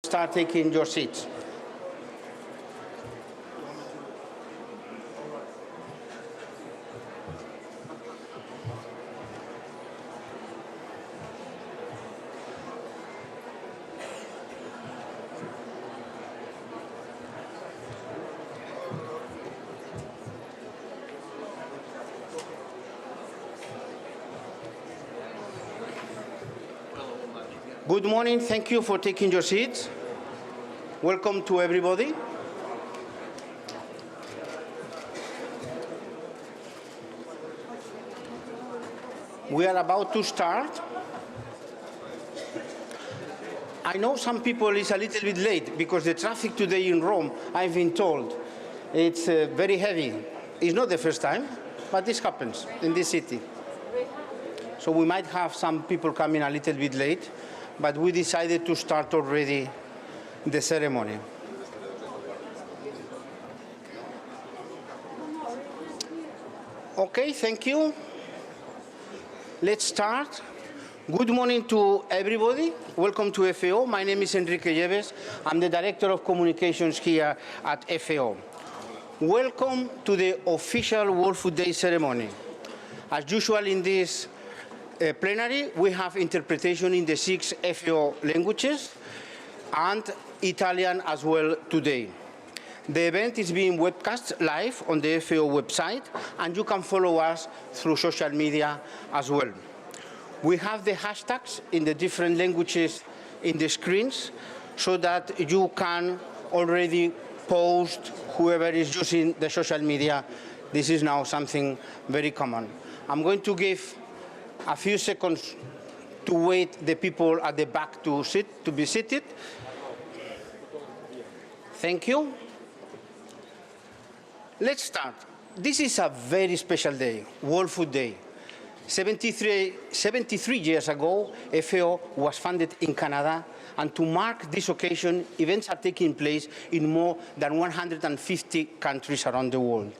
Start taking your seats. Good morning. Thank you for taking your seats. Welcome to everybody. We are about to start. I know some people is a little bit late because the traffic today in Rome, I've been told, it's very heavy. It's not the first time, but this happens in this city. So we might have some people coming a little bit late, but we decided to start already the ceremony. Okay, thank you. Let's start. Good morning to everybody. Welcome to FAO. My name is Enrique Lleves. I'm the Director of Communications here at FAO. Welcome to the official World Food Day ceremony. As usual in this plenary, we have interpretation in the 6 FAO languages and Italian as well today. The event is being webcast live on the FAO website, and you can follow us through social media as well. We have the hashtags in the different languages in the screens so that you can already post whoever is using the social media. This is now something very common. I'm going to give a few seconds to wait the people at the back to be seated. Thank you. Let's start. This is a very special day, World Food Day. 73 years ago, FAO was founded in Canada, and to mark this occasion, events are taking place in more than 150 countries around the world.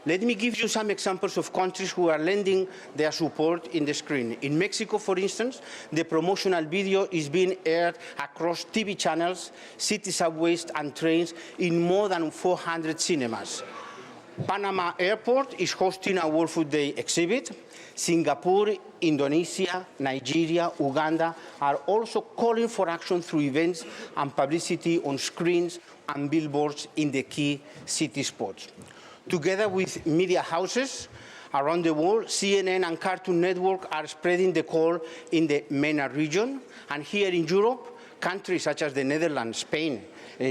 Let me give you some examples of countries who are lending their support in the screen. In Mexico, for instance, the promotional video is being aired across TV channels, city subways and trains in more than 400 cinemas. Panama Airport is hosting a World Food Day exhibit. Singapore, Indonesia, Nigeria, Uganda are also calling for action through events and publicity on screens and billboards in the key city spots. Together with media houses around the world, CNN and Cartoon Network are spreading the call in the MENA region. And here in Europe, countries such as the Netherlands, Spain,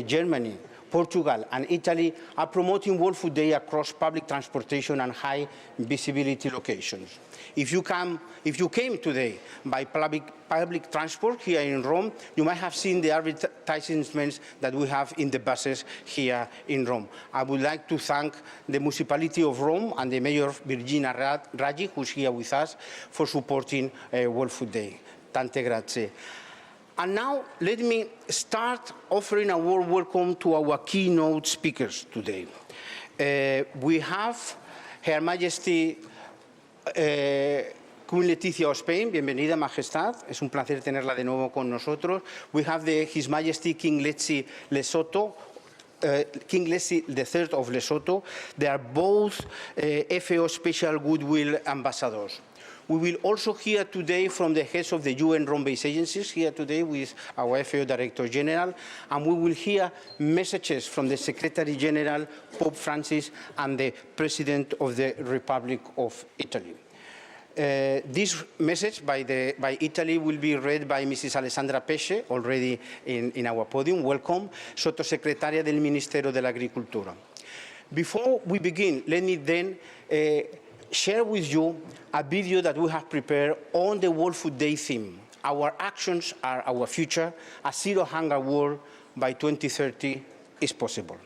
Germany, Portugal, and Italy are promoting World Food Day across public transportation and high visibility locations. If you came today by public transport here in Rome, you might have seen the advertisements that we have in the buses here in Rome. I would like to thank the municipality of Rome and the Mayor Virginia Raggi, who's here with us, for supporting World Food Day. Tante grazie. And now let me start offering a warm welcome to our keynote speakers today. We have Her Majesty Queen Letizia of Spain. Bienvenida, Majestad. Es un placer tenerla de nuevo con nosotros. We have His Majesty King Letzi Lesotho, King Letzi III of Lesotho. They are both FAO Special Goodwill Ambassadors. We will also hear today from the heads of the UN Rome-based agencies here today with our FAO Director General, and we will hear messages from the Secretary General, Pope Francis, and the President of the Republic of Italy. This message by Italy will be read by Mrs. Alessandra Pesce, already in our podium. Welcome, Sottosecretaria del Ministero dell'Agricoltura. Before we begin, let me then share with you a video that we have prepared on the World Food Day theme. Our actions are our future. A zero hunger world by 2030 is possible.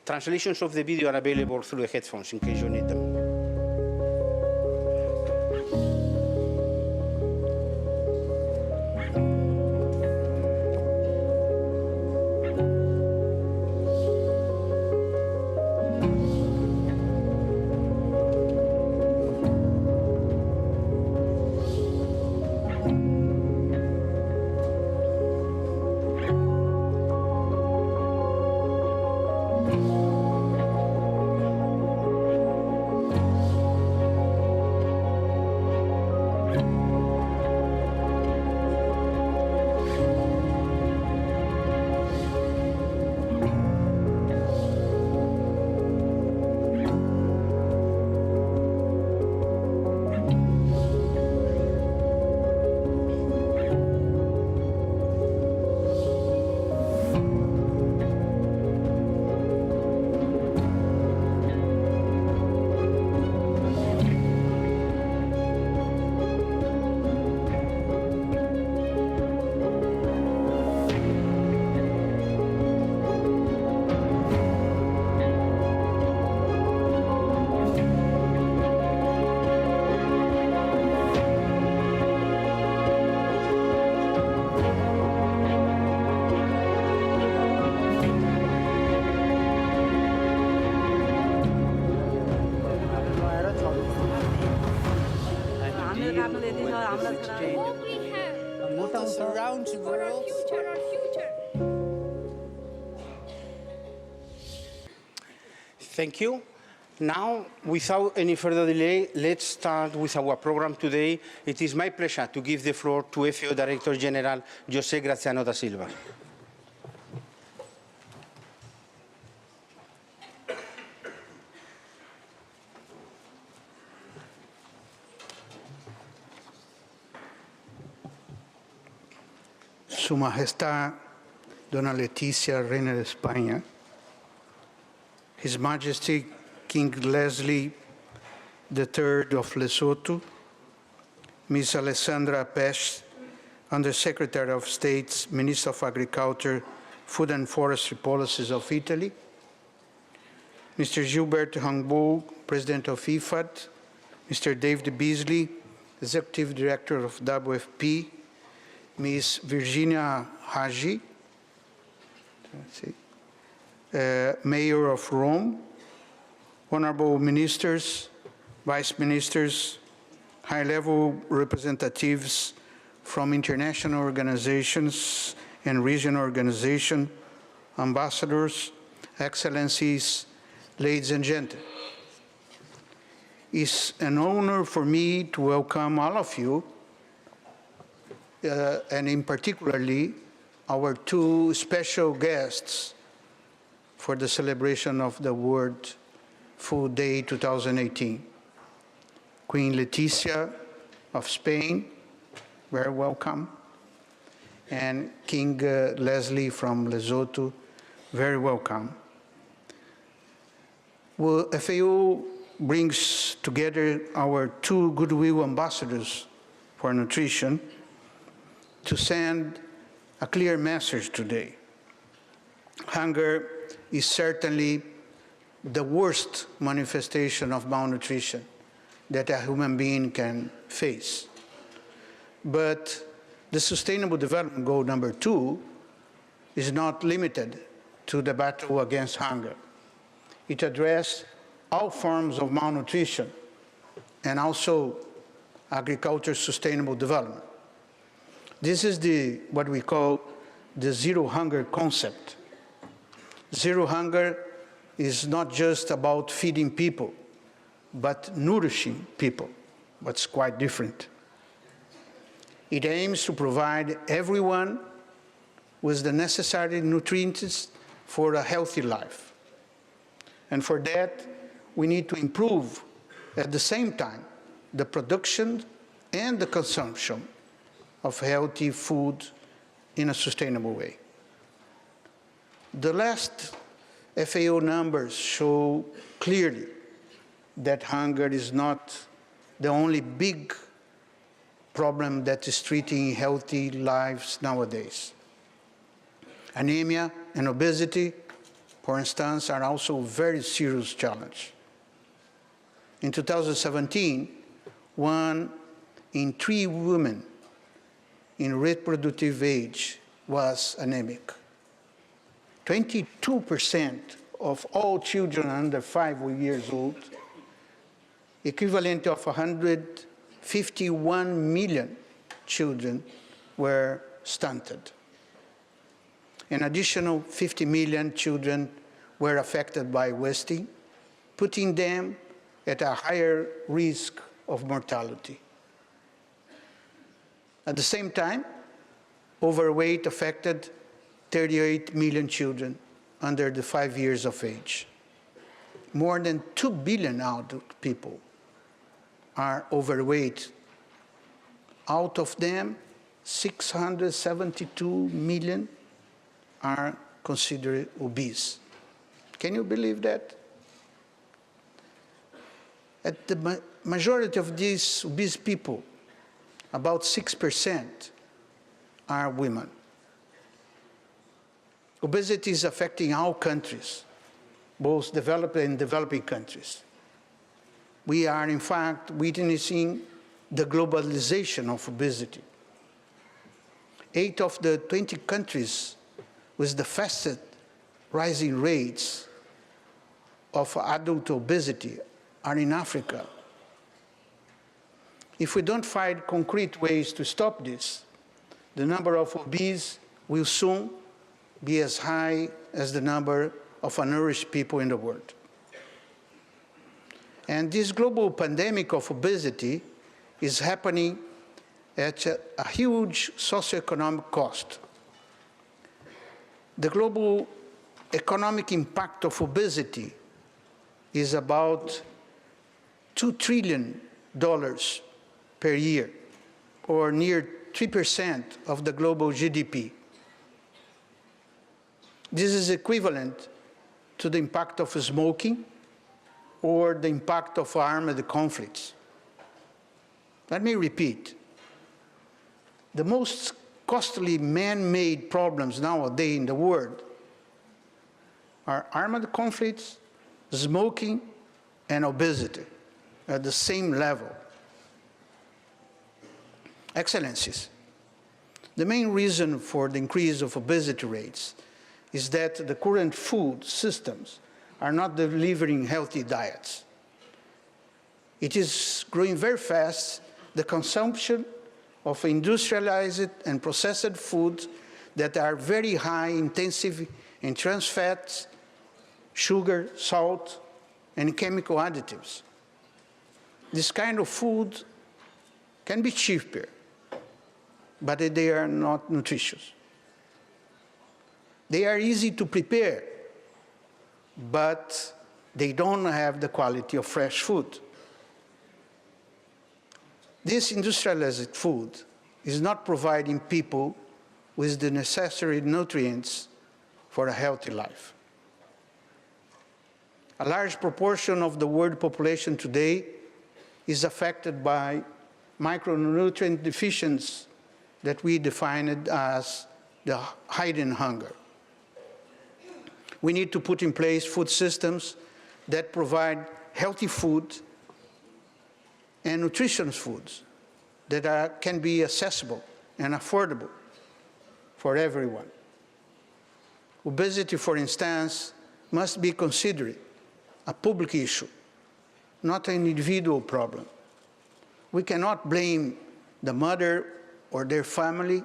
Translations of the video are available through the headphones in case you need them. Hope we have Build us around the for our world. future, our future. Thank you. Now, without any further delay, let's start with our program today. It is my pleasure to give the floor to FAO Director General José Graziano da Silva. Su Majestad Dona Leticia, Reina de España, His Majesty King Leslie III of Lesotho, Ms. Alessandra Pesce, Under-Secretary of State, Minister of Agriculture, Food and Forestry Policies of Italy, Mr. Gilberto Hangbo, President of IFAD, Mr. David Beasley, Executive Director of WFP, Ms. Virginia Hagi, Mayor of Rome, Honorable Ministers, Vice Ministers, high-level representatives from international organizations and regional organizations, ambassadors, excellencies, ladies and gentlemen. It's an honor for me to welcome all of you, and in particularly our two special guests for the celebration of the World Food Day 2018. Queen Letizia of Spain, very welcome, and King Leslie from Lesotho, very welcome. Well, FAO brings together our two goodwill ambassadors for nutrition to send a clear message today. Hunger is certainly the worst manifestation of malnutrition that a human being can face. But the Sustainable Development Goal number 2 is not limited to the battle against hunger. It addresses all forms of malnutrition and also agriculture sustainable development. This is what we call the zero hunger concept. Zero hunger is not just about feeding people, but nourishing people, what's quite different. It aims to provide everyone with the necessary nutrients for a healthy life. And for that, we need to improve, at the same time, the production and the consumption of healthy food in a sustainable way. The last FAO numbers show clearly that hunger is not the only big problem that is treating healthy lives nowadays. Anemia and obesity, for instance, are also a very serious challenge. In 2017, 1 in 3 women in reproductive age was anemic. 22% of all children under 5 years old, equivalent of 151 million children, were stunted. An additional 50 million children were affected by wasting, putting them at a higher risk of mortality. At the same time, overweight affected 38 million children under the 5 years of age. More than 2 billion adult people are overweight. Out of them, 672 million are considered obese. Can you believe that? At the majority of these obese people, about 6% are women. Obesity is affecting all countries, both developed and developing countries. We are, in fact, witnessing the globalization of obesity. 8 of the 20 countries with the fastest rising rates of adult obesity are in Africa. If we don't find concrete ways to stop this, the number of obese will soon be as high as the number of malnourished people in the world. And this global pandemic of obesity is happening at a huge socioeconomic cost. The global economic impact of obesity is about $2 trillion per year, or near 3% of the global GDP. This is equivalent to the impact of smoking or the impact of armed conflicts. Let me repeat. The most costly man-made problems nowadays in the world are armed conflicts, smoking, and obesity at the same level. Excellencies, the main reason for the increase of obesity rates is that the current food systems are not delivering healthy diets. It is growing very fast, the consumption of industrialized and processed foods that are very high intensive in trans fats, sugar, salt, and chemical additives. This kind of food can be cheaper, but they are not nutritious. They are easy to prepare, but they don't have the quality of fresh food. This industrialized food is not providing people with the necessary nutrients for a healthy life. A large proportion of the world population today is affected by micronutrient deficiencies that we defined as the hidden hunger. We need to put in place food systems that provide healthy food and nutritious foods that can be accessible and affordable for everyone. Obesity, for instance, must be considered a public issue, not an individual problem. We cannot blame the mother or their family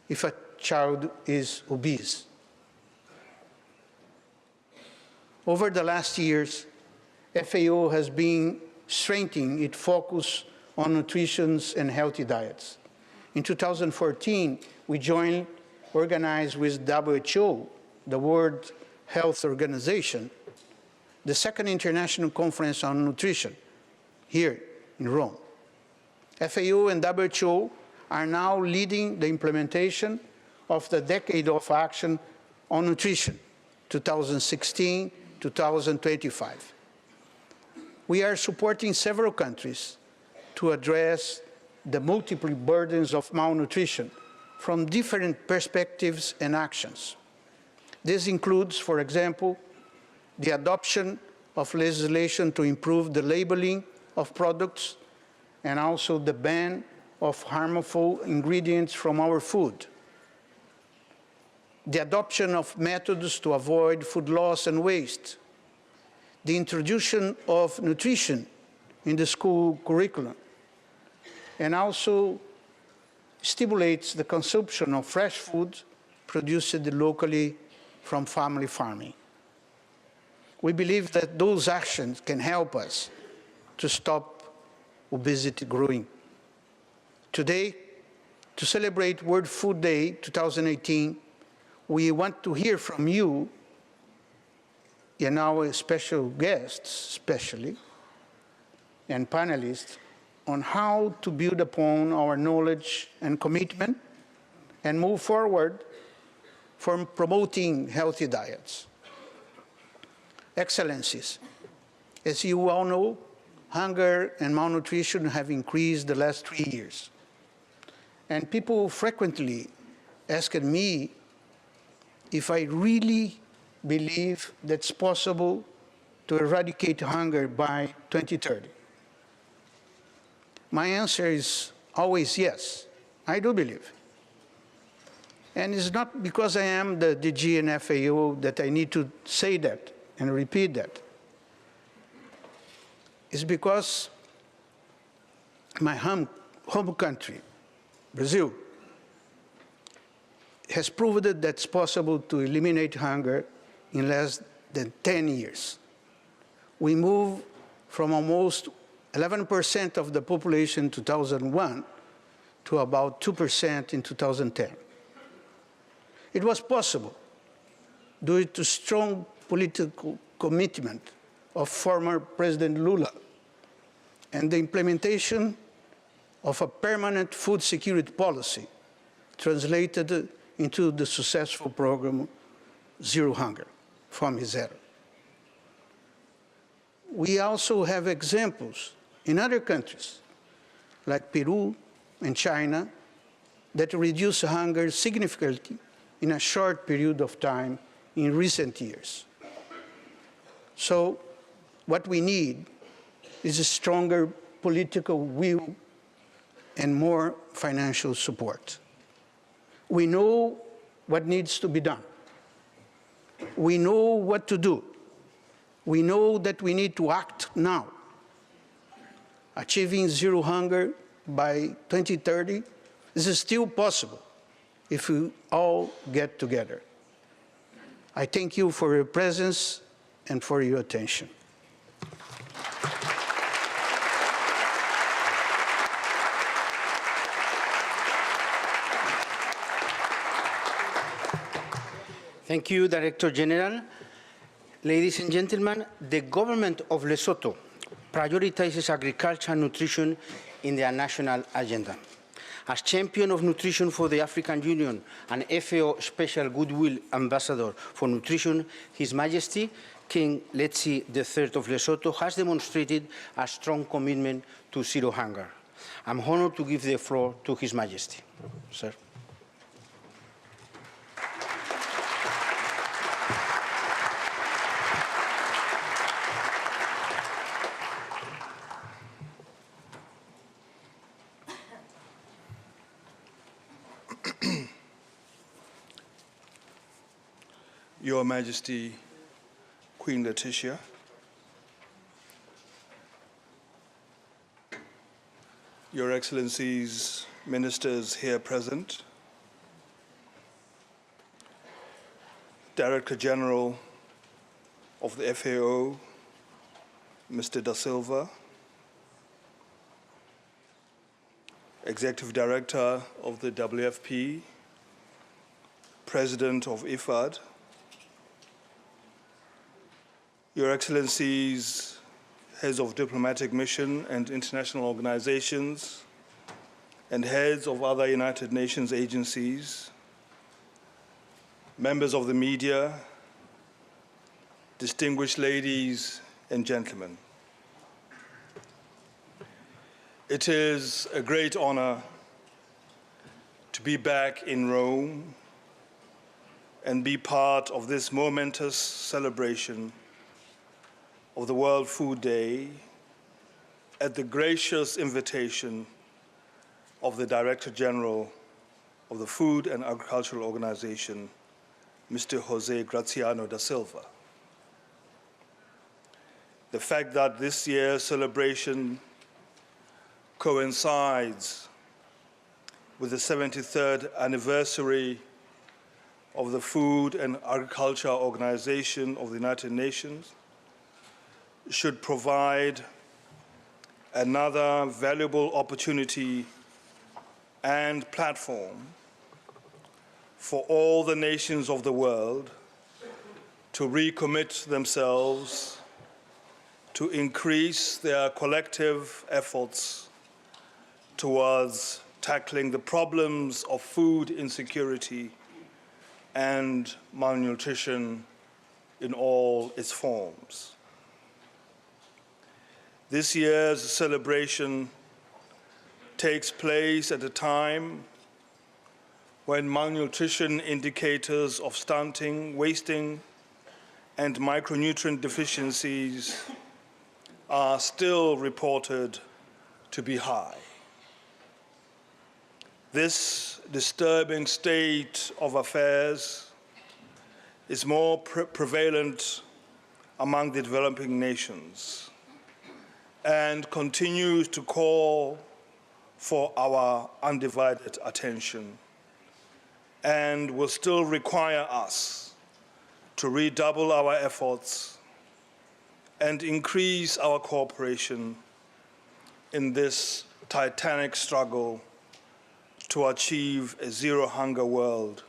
if a child is obese. Over the last years, FAO has been strengthening its focus on nutrition and healthy diets. In 2014, we organized with WHO, the World Health Organization, the second international conference on nutrition here in Rome. FAO and WHO are now leading the implementation of the Decade of Action on Nutrition, 2016-2025. We are supporting several countries to address the multiple burdens of malnutrition from different perspectives and actions. This includes, for example, the adoption of legislation to improve the labeling of products and also the ban of harmful ingredients from our food. The adoption of methods to avoid food loss and waste. The introduction of nutrition in the school curriculum, and also stimulates the consumption of fresh food produced locally from family farming. We believe that those actions can help us to stop obesity growing. Today, to celebrate World Food Day 2018, we want to hear from you and our special guests, especially, and panelists, on how to build upon our knowledge and commitment and move forward from promoting healthy diets. Excellencies, as you all know, hunger and malnutrition have increased the last 3 years. And people frequently ask me if I really believe that it's possible to eradicate hunger by 2030. My answer is always yes, I do believe. And it's not because I am the DG in FAO that I need to say that and repeat that. It's because my home country, Brazil, has proved that it's possible to eliminate hunger in less than 10 years. We moved from almost 11% of the population in 2001 to about 2% in 2010. It was possible due to strong political commitment of former President Lula and the implementation of a permanent food security policy translated into the successful program Zero Hunger, Fome Zero. We also have examples in other countries, like Peru and China, that reduce hunger significantly in a short period of time in recent years. So what we need is a stronger political will and more financial support. We know what needs to be done. We know what to do. We know that we need to act now. Achieving zero hunger by 2030 is still possible if we all get together. I thank you for your presence and for your attention. Thank you, Director General. Ladies and gentlemen, the government of Lesotho prioritizes agriculture and nutrition in their national agenda. As champion of nutrition for the African Union and FAO Special Goodwill Ambassador for Nutrition, His Majesty King Letsie III of Lesotho has demonstrated a strong commitment to zero hunger. I'm honored to give the floor to His Majesty. Sir. Your Majesty, Queen Laetitia, Your Excellencies, Ministers here present, Director General of the FAO, Mr. Da Silva, Executive Director of the WFP, President of IFAD, Your Excellencies, heads of diplomatic mission and international organizations, and heads of other United Nations agencies, members of the media, distinguished ladies and gentlemen. It is a great honor to be back in Rome and be part of this momentous celebration of the World Food Day at the gracious invitation of the Director General of the Food and Agricultural Organization, Mr. Jose Graziano da Silva. The fact that this year's celebration coincides with the 73rd anniversary of the Food and Agriculture Organization of the United Nations should provide another valuable opportunity and platform for all the nations of the world to recommit themselves to increase their collective efforts towards tackling the problems of food insecurity and malnutrition in all its forms. This year's celebration takes place at a time when malnutrition indicators of stunting, wasting, and micronutrient deficiencies are still reported to be high. This disturbing state of affairs is more prevalent among the developing nations and continues to call for our undivided attention and will still require us to redouble our efforts and increase our cooperation in this titanic struggle to achieve a zero hunger world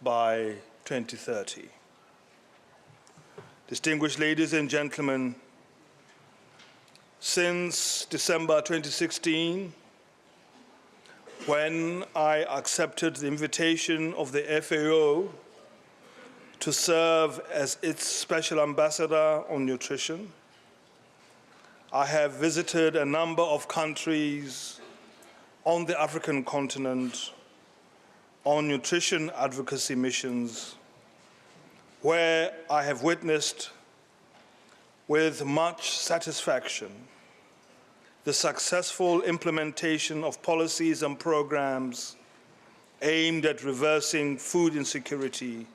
by 2030. Distinguished ladies and gentlemen, since December 2016, when I accepted the invitation of the FAO to serve as its special ambassador on nutrition, I have visited a number of countries on the African continent on nutrition advocacy missions, where I have witnessed with much satisfaction the successful implementation of policies and programs aimed at reversing food insecurity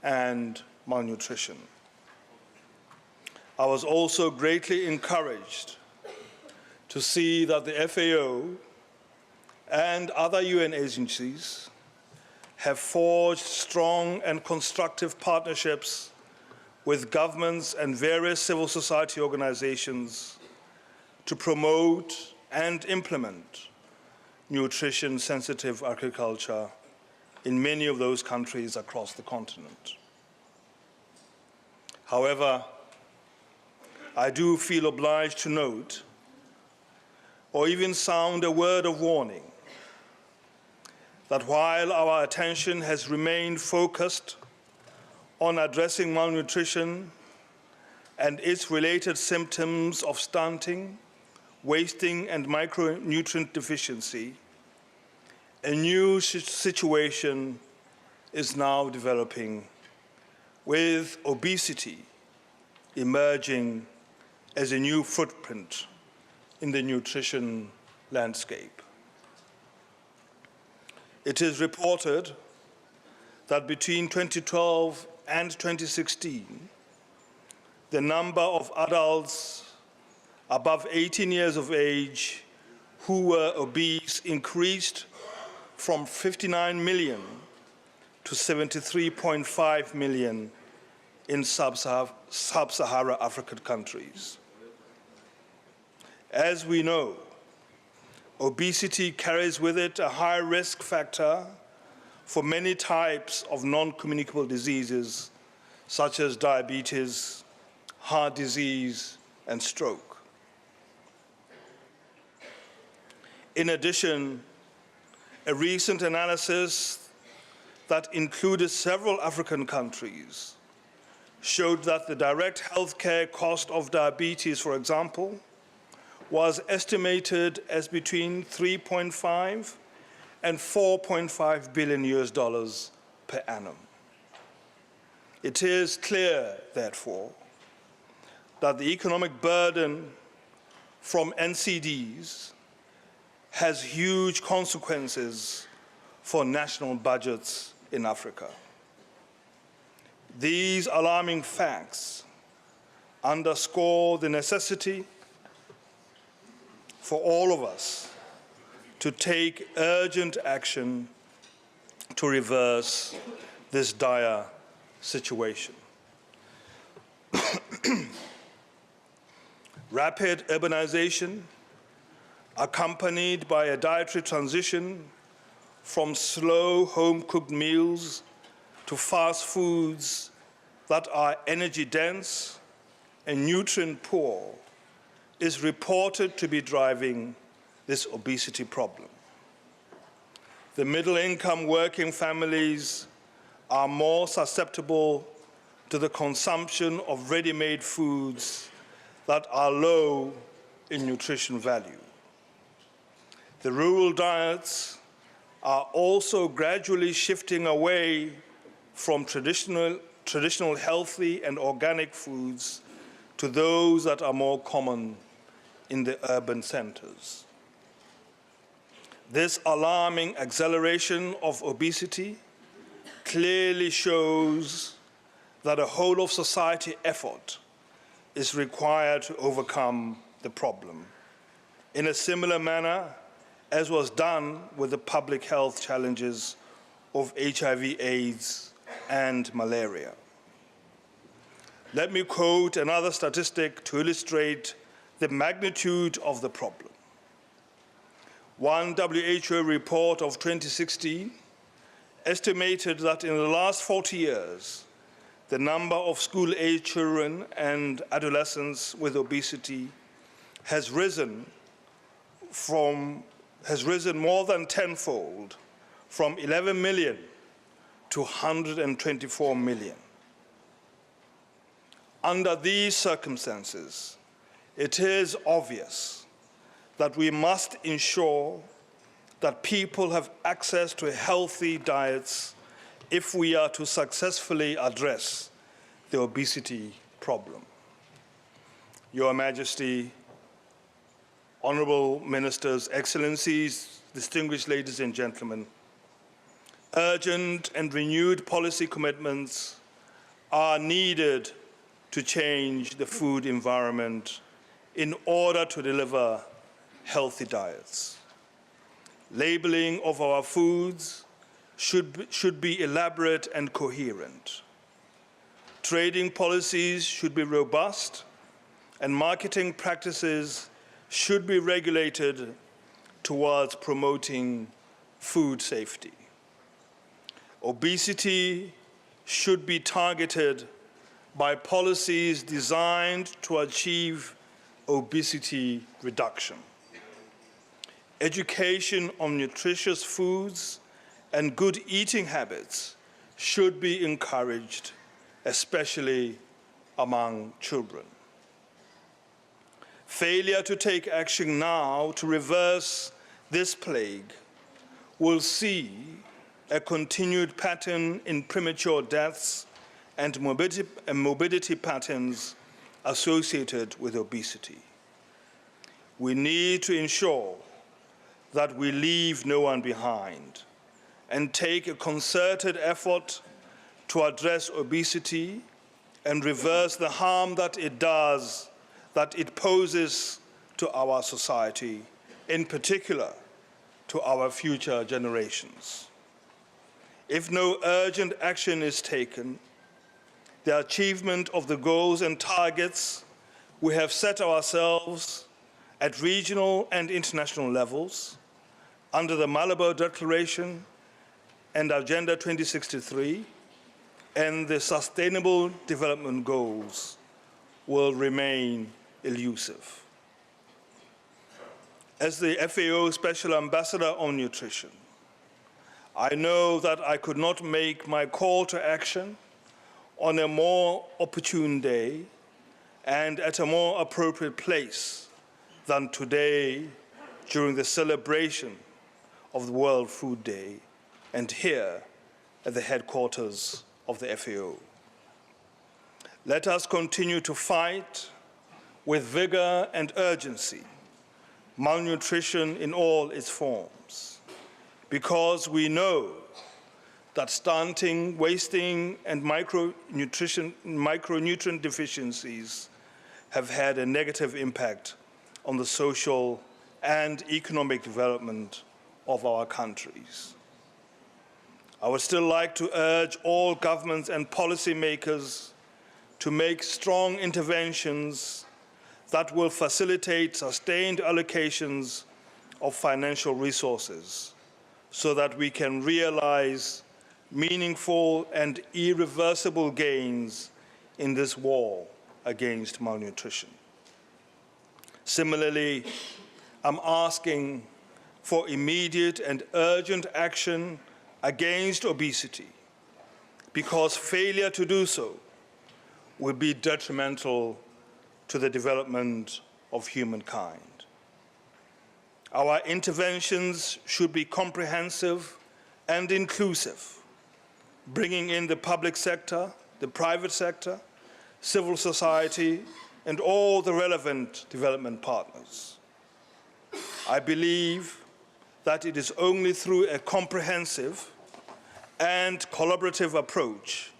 and malnutrition. I was also greatly encouraged to see that the FAO and other UN agencies have forged strong and constructive partnerships with governments and various civil society organizations to promote and implement nutrition-sensitive agriculture in many of those countries across the continent. However, I do feel obliged to note, or even sound a word of warning, that while our attention has remained focused on addressing malnutrition and its related symptoms of stunting, wasting, and micronutrient deficiency, a new situation is now developing, with obesity emerging as a new footprint in the nutrition landscape. It is reported that between 2012 and 2016, the number of adults above 18 years of age who were obese increased from 59 million to 73.5 million in sub-Saharan African countries. As we know, obesity carries with it a high risk factor for many types of non-communicable diseases, such as diabetes, heart disease, and stroke. In addition, a recent analysis that included several African countries showed that the direct healthcare cost of diabetes, for example, was estimated as between 3.5 and 4.5 billion US dollars per annum. It is clear, therefore, that the economic burden from NCDs has huge consequences for national budgets in Africa. These alarming facts underscore the necessity for all of us to take urgent action to reverse this dire situation. Rapid urbanization, accompanied by a dietary transition from slow home-cooked meals to fast foods that are energy-dense and nutrient-poor, is reported to be driving this obesity problem. The middle-income working families are more susceptible to the consumption of ready-made foods that are low in nutrition value. The rural diets are also gradually shifting away from traditional healthy and organic foods to those that are more common in the urban centers. This alarming acceleration of obesity clearly shows that a whole-of-society effort is required to overcome the problem. In a similar manner, as was done with the public health challenges of HIV, AIDS, and malaria. Let me quote another statistic to illustrate the magnitude of the problem. One WHO report of 2016 estimated that in the last 40 years, the number of school-age children and adolescents with obesity has risen more than tenfold, from 11 million to 124 million. Under these circumstances, it is obvious that we must ensure that people have access to healthy diets if we are to successfully address the obesity problem. Your Majesty, Honorable Ministers, Excellencies, distinguished ladies and gentlemen, urgent and renewed policy commitments are needed to change the food environment in order to deliver healthy diets. Labeling of our foods should be elaborate and coherent. Trading policies should be robust, and marketing practices should be regulated towards promoting food safety. Obesity should be targeted by policies designed to achieve obesity reduction. Education on nutritious foods and good eating habits should be encouraged, especially among children. Failure to take action now to reverse this plague will see a continued pattern in premature deaths and morbidity patterns associated with obesity. We need to ensure that we leave no one behind and take a concerted effort to address obesity and reverse the harm that it poses to our society, in particular to our future generations. If no urgent action is taken, the achievement of the goals and targets we have set ourselves at regional and international levels under the Malabo Declaration and Agenda 2063 and the Sustainable Development Goals will remain elusive. As the FAO Special Ambassador on Nutrition, I know that I could not make my call to action on a more opportune day and at a more appropriate place than today during the celebration of the World Food Day and here at the headquarters of the FAO. Let us continue to fight with vigor and urgency malnutrition in all its forms, because we know that stunting, wasting, and micronutrient deficiencies have had a negative impact on the social and economic development of our countries. I would still like to urge all governments and policymakers to make strong interventions that will facilitate sustained allocations of financial resources so that we can realize meaningful and irreversible gains in this war against malnutrition. Similarly, I'm asking for immediate and urgent action against obesity, because failure to do so will be detrimental to the development of humankind. Our interventions should be comprehensive and inclusive, bringing in the public sector, the private sector, civil society, and all the relevant development partners. I believe that it is only through a comprehensive and collaborative approach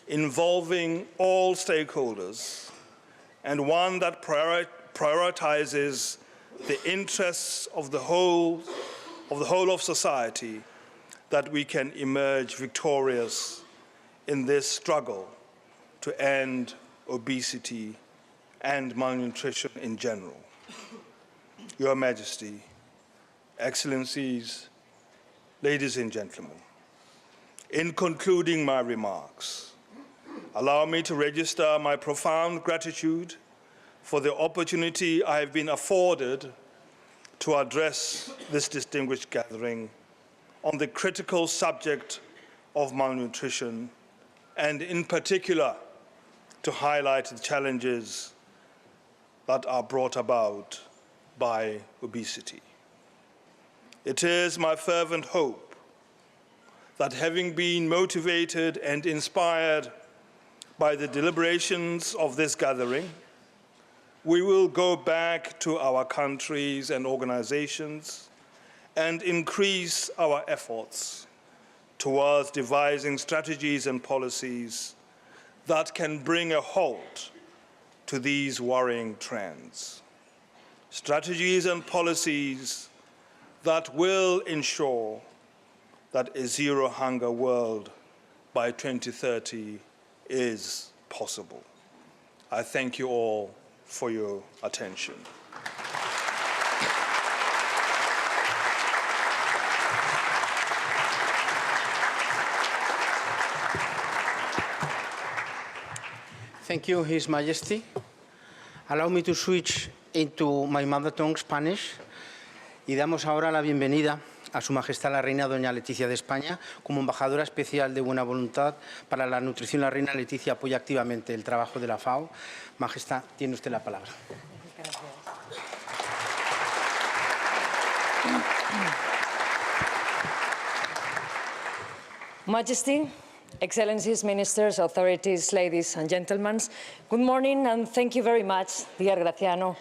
involving all stakeholders and one that prioritizes the interests of the whole of society, that we can emerge victorious in this struggle to end obesity and malnutrition in general. Your Majesty, Excellencies, ladies and gentlemen, in concluding my remarks, allow me to register my profound gratitude for the opportunity I have been afforded to address this distinguished gathering on the critical subject of malnutrition, and in particular to highlight the challenges that are brought about by obesity. It is my fervent hope that, having been motivated and inspired by the deliberations of this gathering, we will go back to our countries and organizations and increase our efforts towards devising strategies and policies that can bring a halt to these worrying trends. Strategies and policies that will ensure that a zero hunger world by 2030 is possible. I thank you all for your attention. Thank you, His Majesty. Allow me to switch into my mother tongue, Spanish, y damos ahora la bienvenida a Su Majestad la Reina Doña Leticia de España como embajadora especial de buena voluntad para la nutrición. La Reina Leticia apoya activamente el trabajo de la FAO. Majestad, tiene usted la palabra. Majesty, Excellencies, Ministers, authorities, ladies and gentlemen, good morning and thank you very much, dear Graziano,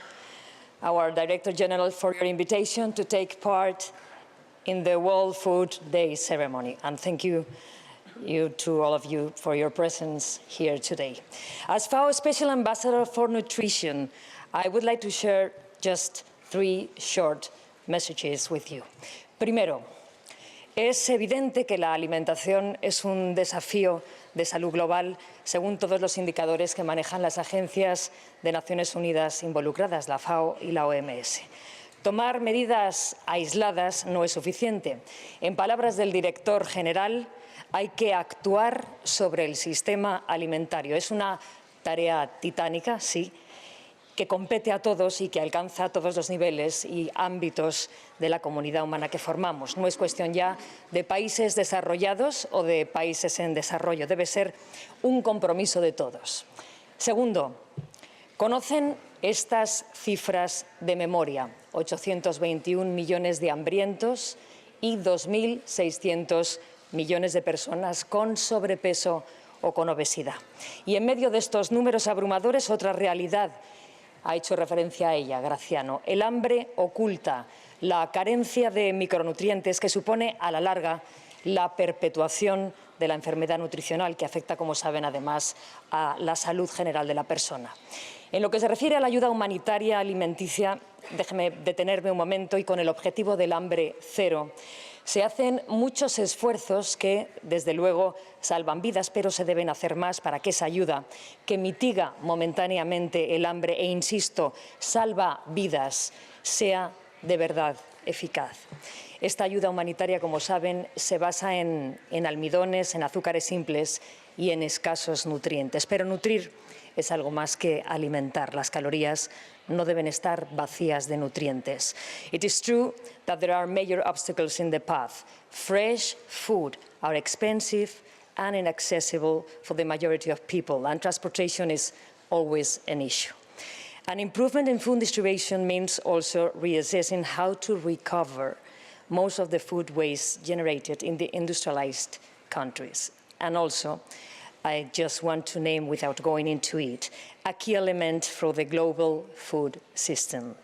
our Director General, for your invitation to take part in the World Food Day ceremony. And thank you to all of you for your presence here today. As FAO Special Ambassador for Nutrition, I would like to share just 3 short messages with you. Primero, es evidente que la alimentación es un desafío de salud global, según todos los indicadores que manejan las agencias de Naciones Unidas involucradas, la FAO y la OMS. Tomar medidas aisladas no es suficiente. En palabras del director general, hay que actuar sobre el sistema alimentario. Es una tarea titánica, sí, que compete a todos y que alcanza a todos los niveles y ámbitos de la comunidad humana que formamos. No es cuestión ya de países desarrollados o de países en desarrollo. Debe ser un compromiso de todos. Segundo, ¿conocen estas cifras de memoria? 821 millones de hambrientos y 2.600 millones de personas con sobrepeso o con obesidad. Y en medio de estos números abrumadores, otra realidad, ha hecho referencia a ella, Graziano, el hambre oculta, la carencia de micronutrientes que supone a la larga la perpetuación de la enfermedad nutricional que afecta, como saben, además a la salud general de la persona. En lo que se refiere a la ayuda humanitaria alimenticia, déjeme detenerme un momento y con el objetivo del hambre cero. Se hacen muchos esfuerzos que, desde luego, salvan vidas, pero se deben hacer más para que esa ayuda, que mitiga momentáneamente el hambre e, insisto, salva vidas, sea de verdad eficaz. Esta ayuda humanitaria, como saben, se basa en almidones, en azúcares simples y en escasos nutrientes. Pero nutrir es algo más que alimentar. Las calorías no deben estar vacías de nutrientes. It is true that there are major obstacles in the path. Fresh food are expensive and inaccessible for the majority of people, and transportation is always an issue. An improvement in food distribution means also reassessing how to recover most of the food waste generated in the industrialized countries. And also, I just want to name, without going into it, a key element for the global food system,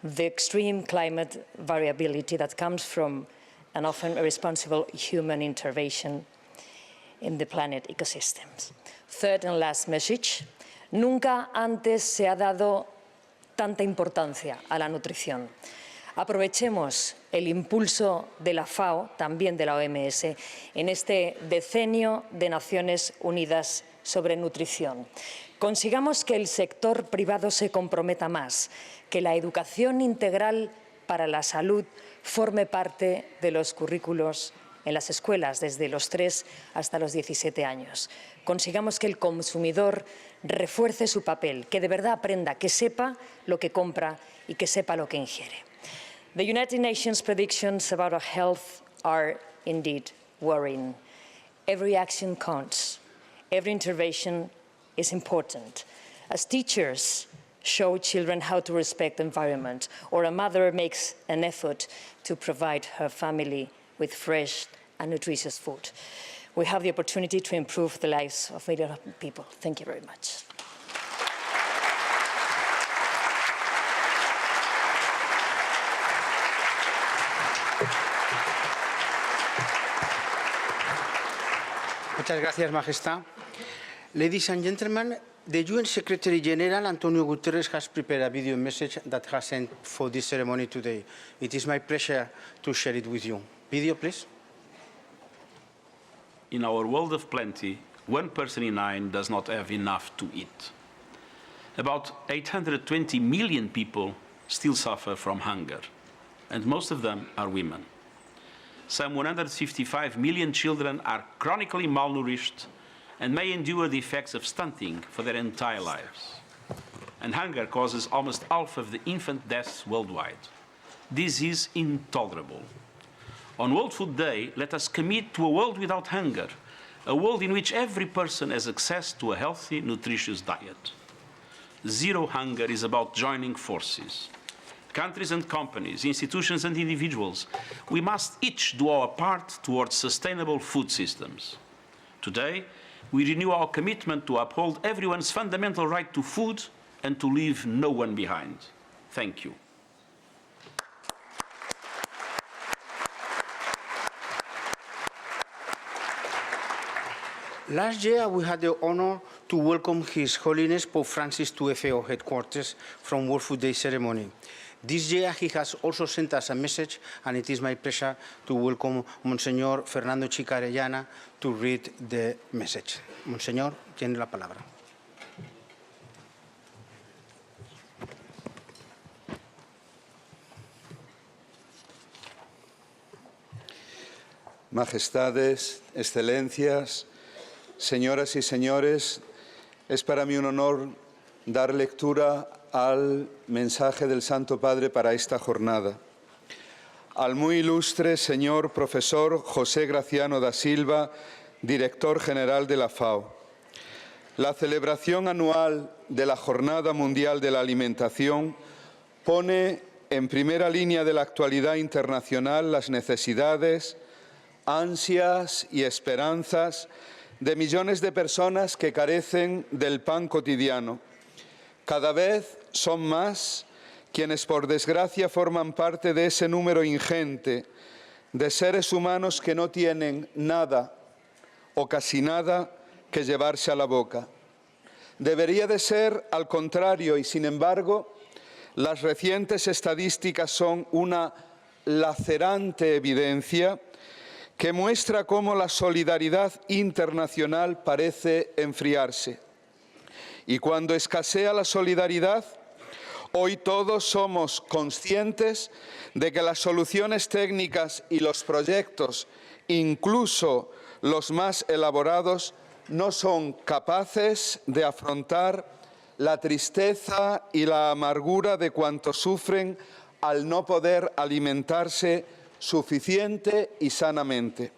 the extreme climate variability that comes from an often irresponsible human intervention in the planet ecosystems. Third and last message, nunca antes se ha dado tanta importancia a la nutrición. Aprovechemos el impulso de la FAO, también de la OMS, en este decenio de Naciones Unidas sobre nutrición. Consigamos que el sector privado se comprometa más, que la educación integral para la salud forme parte de los currículos en las escuelas desde los 3 hasta los 17 años. Consigamos que el consumidor refuerce su papel, que de verdad aprenda, que sepa lo que compra y que sepa lo que ingiere. The United Nations predictions about our health are indeed worrying. Every action counts. Every intervention is important. As teachers show children how to respect the environment, or a mother makes an effort to provide her family with fresh and nutritious food, we have the opportunity to improve the lives of millions of people. Thank you very much. Muchas gracias, Majestad. Ladies and gentlemen, the UN Secretary General, Antonio Guterres, has prepared a video message that has sent for this ceremony today. It is my pleasure to share it with you. Video, please. In our world of plenty, 1 person in 9 does not have enough to eat. About 820 million people still suffer from hunger, and most of them are women. Some 155 million children are chronically malnourished and may endure the effects of stunting for their entire lives. And hunger causes almost half of the infant deaths worldwide. This is intolerable. On World Food Day, let us commit to a world without hunger, a world in which every person has access to a healthy, nutritious diet. Zero hunger is about joining forces. Countries and companies, institutions and individuals, we must each do our part towards sustainable food systems. Today, we renew our commitment to uphold everyone's fundamental right to food and to leave no one behind. Thank you. Last year, we had the honor to welcome His Holiness Pope Francis to FAO headquarters from World Food Day ceremony. This year, he has also sent us a message, and it is my pleasure to welcome Monsignor Fernando Chica Arellana to read the message. Monsignor, tiene la palabra. Majestades, Excelencias, señoras y señores, es para mí un honor dar lectura al mensaje del Santo Padre para esta jornada. Al muy ilustre señor profesor José Graciano da Silva, director general de la FAO. La celebración anual de la Jornada Mundial de la Alimentación pone en primera línea de la actualidad internacional las necesidades, ansias y esperanzas de millones de personas que carecen del pan cotidiano. Cada vez son más quienes, por desgracia, forman parte de ese número ingente de seres humanos que no tienen nada o casi nada que llevarse a la boca. Debería de ser al contrario y, sin embargo, las recientes estadísticas son una lacerante evidencia que muestra cómo la solidaridad internacional parece enfriarse. Y cuando escasea la solidaridad, hoy todos somos conscientes de que las soluciones técnicas y los proyectos, incluso los más elaborados, no son capaces de afrontar la tristeza y la amargura de cuantos sufren al no poder alimentarse suficiente y sanamente.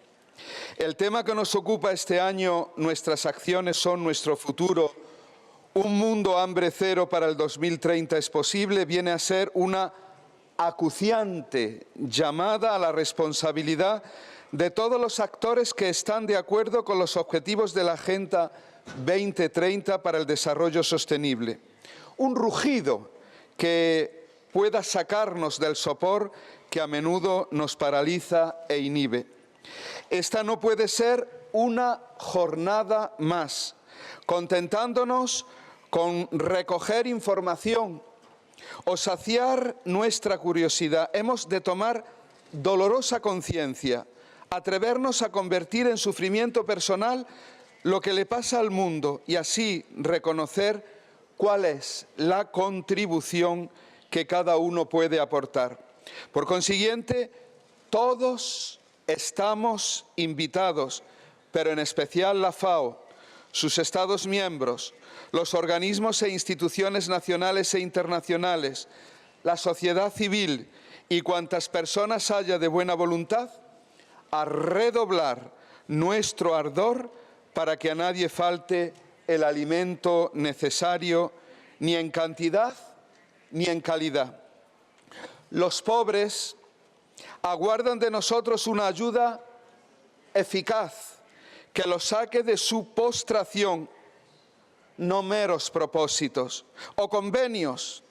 El tema que nos ocupa este año, Nuestras acciones son nuestro futuro, un mundo hambre cero para el 2030 es posible, viene a ser una acuciante llamada a la responsabilidad de todos los actores que están de acuerdo con los objetivos de la Agenda 2030 para el desarrollo sostenible. Un rugido que pueda sacarnos del sopor que a menudo nos paraliza e inhibe. Esta no puede ser una jornada más, contentándonos con recoger información o saciar nuestra curiosidad, hemos de tomar dolorosa conciencia, atrevernos a convertir en sufrimiento personal lo que le pasa al mundo y así reconocer cuál es la contribución que cada uno puede aportar. Por consiguiente, todos estamos invitados, pero en especial la FAO, sus Estados miembros, los organismos e instituciones nacionales e internacionales, la sociedad civil y cuantas personas haya de buena voluntad, a redoblar nuestro ardor para que a nadie falte el alimento necesario, ni en cantidad ni en calidad. Los pobres aguardan de nosotros una ayuda eficaz que los saque de su postración, no meros propósitos o convenios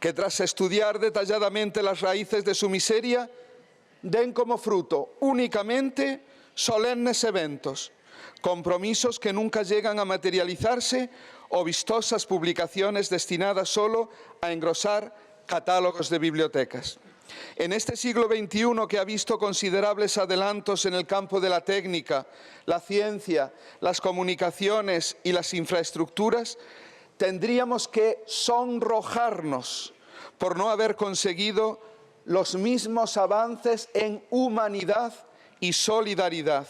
que tras estudiar detalladamente las raíces de su miseria den como fruto únicamente solemnes eventos, compromisos que nunca llegan a materializarse o vistosas publicaciones destinadas solo a engrosar catálogos de bibliotecas. En este siglo XXI, que ha visto considerables adelantos en el campo de la técnica, la ciencia, las comunicaciones y las infraestructuras, tendríamos que sonrojarnos por no haber conseguido los mismos avances en humanidad y solidaridad,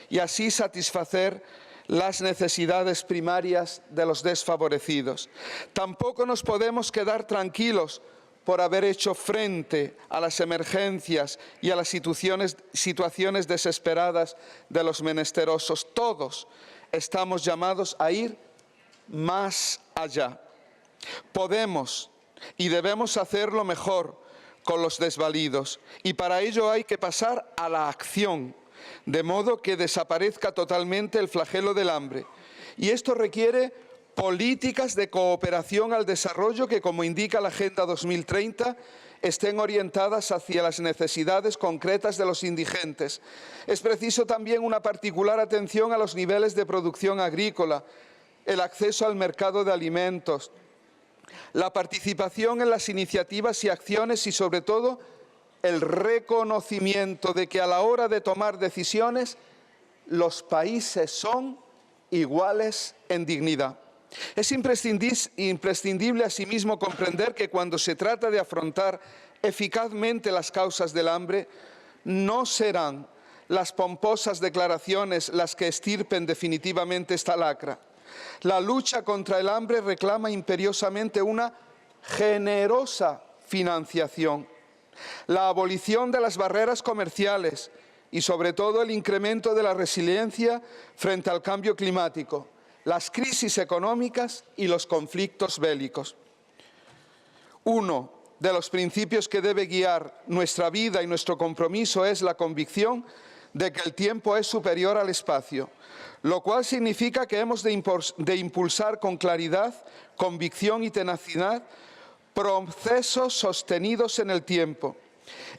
y así satisfacer las necesidades primarias de los desfavorecidos. Tampoco nos podemos quedar tranquilos por haber hecho frente a las emergencias y a las situaciones desesperadas de los menesterosos. Todos estamos llamados a ir más allá. Podemos y debemos hacerlo mejor con los desvalidos, y para ello hay que pasar a la acción, de modo que desaparezca totalmente el flagelo del hambre. Y esto requiere políticas de cooperación al desarrollo que, como indica la Agenda 2030, estén orientadas hacia las necesidades concretas de los indigentes. Es preciso también una particular atención a los niveles de producción agrícola, el acceso al mercado de alimentos, la participación en las iniciativas y acciones y, sobre todo, el reconocimiento de que a la hora de tomar decisiones los países son iguales en dignidad. Es imprescindible asimismo comprender que cuando se trata de afrontar eficazmente las causas del hambre, no serán las pomposas declaraciones las que extirpen definitivamente esta lacra. La lucha contra el hambre reclama imperiosamente una generosa financiación, la abolición de las barreras comerciales y, sobre todo, el incremento de la resiliencia frente al cambio climático, las crisis económicas y los conflictos bélicos. Uno de los principios que debe guiar nuestra vida y nuestro compromiso es la convicción de que el tiempo es superior al espacio, lo cual significa que hemos de impulsar con claridad, convicción y tenacidad procesos sostenidos en el tiempo.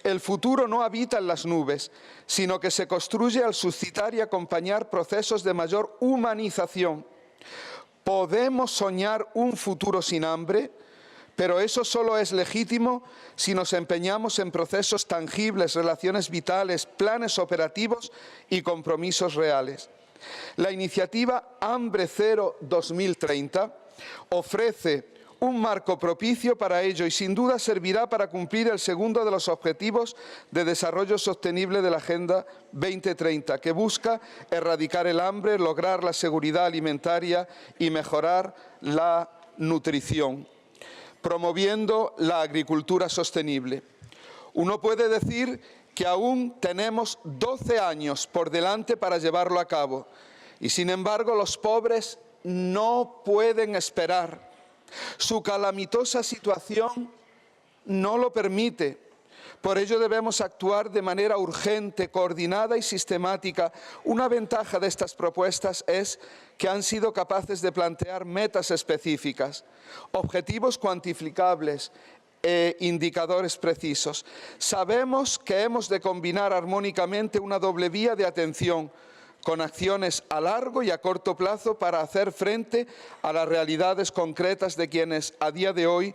El futuro no habita en las nubes, sino que se construye al suscitar y acompañar procesos de mayor humanización. Podemos soñar un futuro sin hambre, pero eso solo es legítimo si nos empeñamos en procesos tangibles, relaciones vitales, planes operativos y compromisos reales. La iniciativa Hambre Cero 2030 ofrece un marco propicio para ello y sin duda servirá para cumplir el segundo de los objetivos de desarrollo sostenible de la Agenda 2030, que busca erradicar el hambre, lograr la seguridad alimentaria y mejorar la nutrición, promoviendo la agricultura sostenible. Uno puede decir que aún tenemos 12 años por delante para llevarlo a cabo y, sin embargo, los pobres no pueden esperar. Su calamitosa situación no lo permite. Por ello debemos actuar de manera urgente, coordinada y sistemática. Una ventaja de estas propuestas es que han sido capaces de plantear metas específicas, objetivos cuantificables e indicadores precisos. Sabemos que hemos de combinar armónicamente una doble vía de atención con acciones a largo y a corto plazo para hacer frente a las realidades concretas de quienes a día de hoy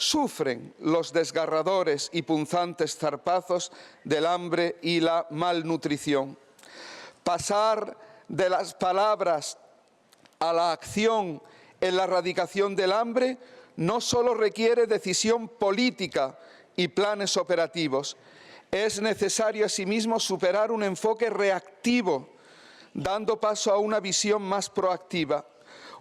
sufren los desgarradores y punzantes zarpazos del hambre y la malnutrición. Pasar de las palabras a la acción en la erradicación del hambre no solo requiere decisión política y planes operativos, es necesario asimismo superar un enfoque reactivo, dando paso a una visión más proactiva.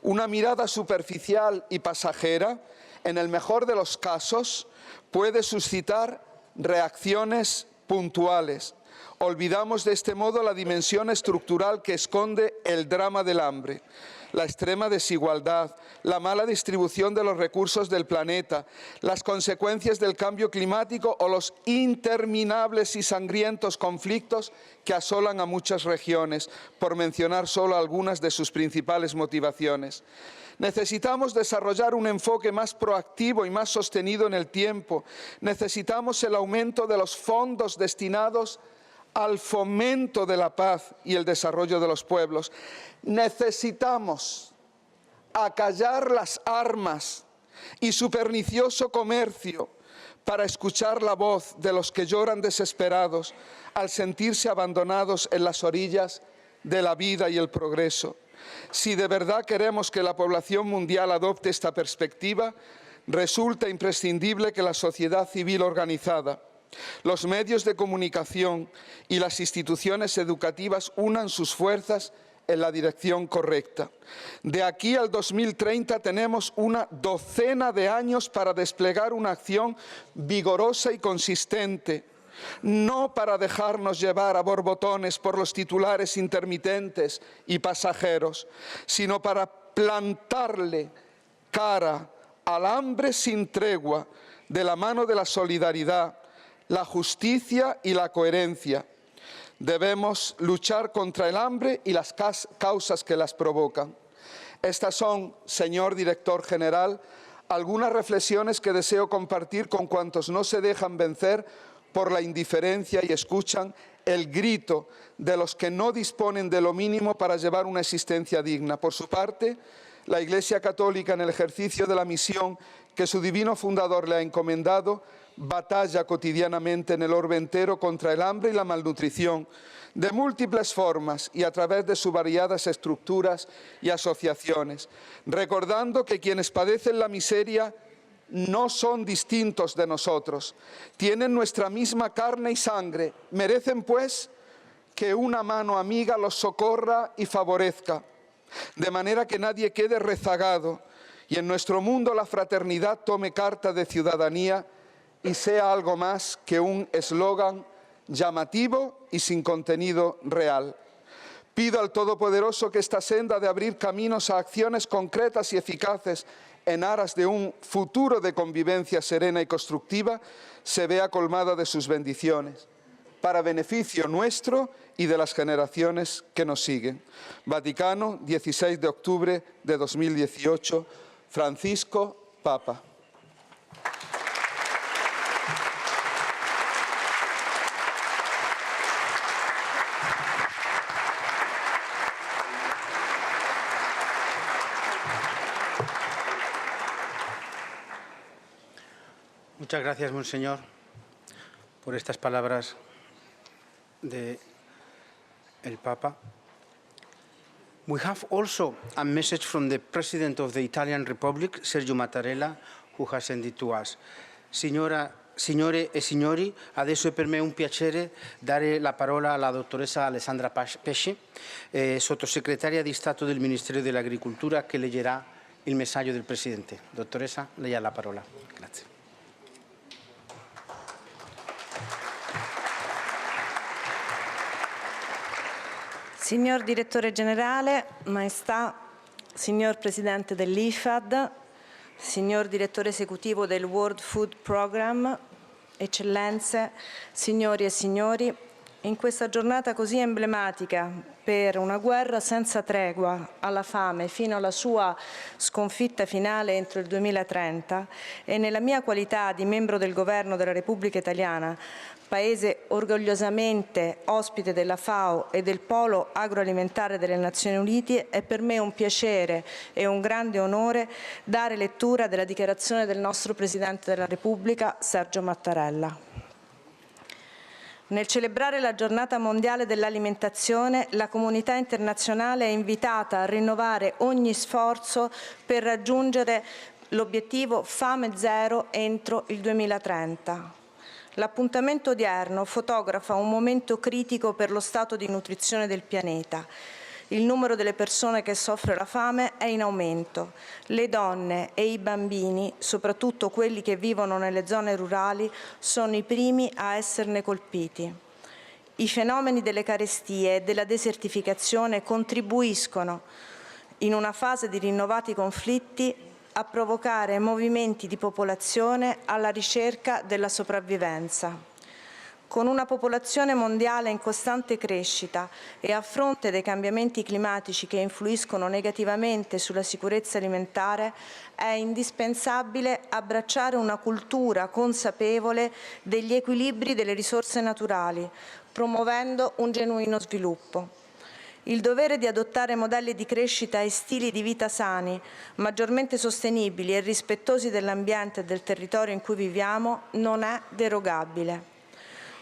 Una mirada superficial y pasajera, en el mejor de los casos, puede suscitar reacciones puntuales. Olvidamos de este modo la dimensión estructural que esconde el drama del hambre, la extrema desigualdad, la mala distribución de los recursos del planeta, las consecuencias del cambio climático o los interminables y sangrientos conflictos que asolan a muchas regiones, por mencionar solo algunas de sus principales motivaciones. Necesitamos desarrollar un enfoque más proactivo y más sostenido en el tiempo. Necesitamos el aumento de los fondos destinados al fomento de la paz y el desarrollo de los pueblos. Necesitamos acallar las armas y su pernicioso comercio para escuchar la voz de los que lloran desesperados al sentirse abandonados en las orillas de la vida y el progreso. Si de verdad queremos que la población mundial adopte esta perspectiva, resulta imprescindible que la sociedad civil organizada, los medios de comunicación y las instituciones educativas unan sus fuerzas en la dirección correcta. De aquí al 2030 tenemos una docena de años para desplegar una acción vigorosa y consistente, no para dejarnos llevar a borbotones por los titulares intermitentes y pasajeros, sino para plantarle cara al hambre sin tregua de la mano de la solidaridad, la justicia y la coherencia. Debemos luchar contra el hambre y las causas que las provocan. Estas son, señor director general, algunas reflexiones que deseo compartir con cuantos no se dejan vencer por la indiferencia y escuchan el grito de los que no disponen de lo mínimo para llevar una existencia digna. Por su parte, la Iglesia Católica, en el ejercicio de la misión que su divino fundador le ha encomendado, batalla cotidianamente en el orbe entero contra el hambre y la malnutrición, de múltiples formas y a través de sus variadas estructuras y asociaciones, recordando que quienes padecen la miseria no son distintos de nosotros, tienen nuestra misma carne y sangre, merecen pues que una mano amiga los socorra y favorezca, de manera que nadie quede rezagado y en nuestro mundo la fraternidad tome carta de ciudadanía y sea algo más que un eslogan llamativo y sin contenido real. Pido al Todopoderoso que esta senda de abrir caminos a acciones concretas y eficaces en aras de un futuro de convivencia serena y constructiva se vea colmada de sus bendiciones, para beneficio nuestro y de las generaciones que nos siguen. Vaticano, 16 de octubre de 2018, Francisco, Papa. Muchas gracias, Monseñor, por estas palabras del Papa. We have also a message from the President of the Italian Republic, Sergio Mattarella, who has sent it to us. Signore e signori, adesso è per me un piacere dare la parola alla dottoressa Alessandra Pesce, sottosegretaria di Stato del Ministero dell'Agricoltura, che leggerà il messaggio del Presidente. Dottoressa, lei ha la parola. Grazie. Signor Direttore Generale, Maestà, Signor Presidente dell'IFAD, Signor Direttore Esecutivo del World Food Programme, Eccellenze, signori e signori, in questa giornata così emblematica per una guerra senza tregua alla fame fino alla sua sconfitta finale entro il 2030 e nella mia qualità di membro del Governo della Repubblica Italiana, Paese orgogliosamente ospite della FAO e del Polo agroalimentare delle Nazioni Unite, è per me un piacere e un grande onore dare lettura della dichiarazione del nostro Presidente della Repubblica, Sergio Mattarella. Nel celebrare la Giornata Mondiale dell'Alimentazione, la comunità internazionale è invitata a rinnovare ogni sforzo per raggiungere l'obiettivo fame zero entro il 2030. L'appuntamento odierno fotografa un momento critico per lo stato di nutrizione del pianeta. Il numero delle persone che soffre la fame è in aumento. Le donne e i bambini, soprattutto quelli che vivono nelle zone rurali, sono i primi a esserne colpiti. I fenomeni delle carestie e della desertificazione contribuiscono, in una fase di rinnovati conflitti, a provocare movimenti di popolazione alla ricerca della sopravvivenza. Con una popolazione mondiale in costante crescita e a fronte dei cambiamenti climatici che influiscono negativamente sulla sicurezza alimentare, è indispensabile abbracciare una cultura consapevole degli equilibri delle risorse naturali, promuovendo un genuino sviluppo. Il dovere di adottare modelli di crescita e stili di vita sani, maggiormente sostenibili e rispettosi dell'ambiente e del territorio in cui viviamo non è derogabile.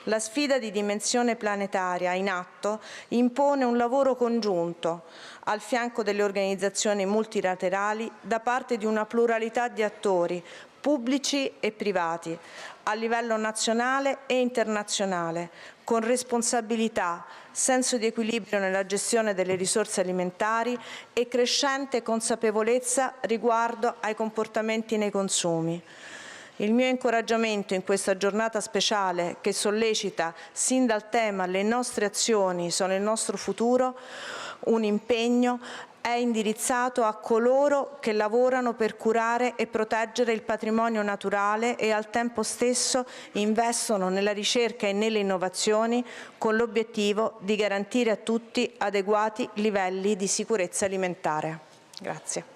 La sfida di dimensione planetaria in atto impone un lavoro congiunto, al fianco delle organizzazioni multilaterali, da parte di una pluralità di attori, pubblici e privati, a livello nazionale e internazionale, con responsabilità, senso di equilibrio nella gestione delle risorse alimentari e crescente consapevolezza riguardo ai comportamenti nei consumi. Il mio incoraggiamento in questa giornata speciale, che sollecita sin dal tema "Le nostre azioni sono il nostro futuro", un impegno, è indirizzato a coloro che lavorano per curare e proteggere il patrimonio naturale e al tempo stesso investono nella ricerca e nelle innovazioni con l'obiettivo di garantire a tutti adeguati livelli di sicurezza alimentare. Grazie.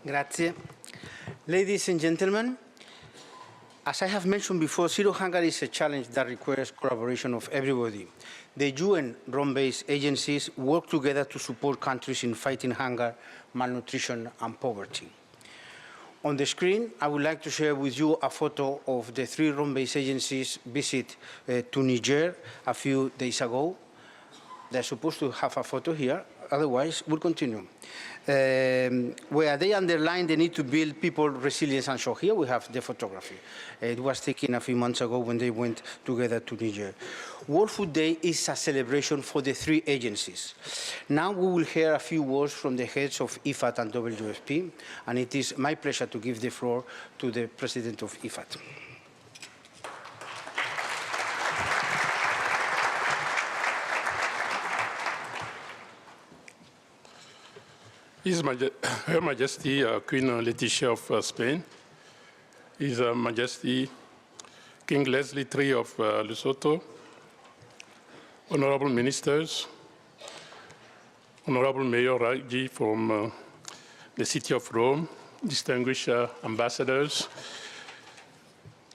Grazie. Ladies and gentlemen, as I have mentioned before, zero hunger is a challenge that requires collaboration of everybody. The UN Rome-based agencies work together to support countries in fighting hunger, malnutrition, and poverty. On the screen, I would like to share with you a photo of the 3 Rome-based agencies' visit to Niger a few days ago. They're supposed to have a photo here, otherwise we'll continue. Where they underline the need to build people resilience and so here we have the photography. It was taken a few months ago when they went together to Niger. World Food Day is a celebration for the 3 agencies. Now we will hear a few words from the heads of IFAD and WFP, and it is my pleasure to give the floor to the President of IFAD. Her Majesty Queen Letizia of Spain, His Majesty King Leslie III of Lesotho, Honorable Ministers, Honorable Mayor Raji from the City of Rome, distinguished ambassadors,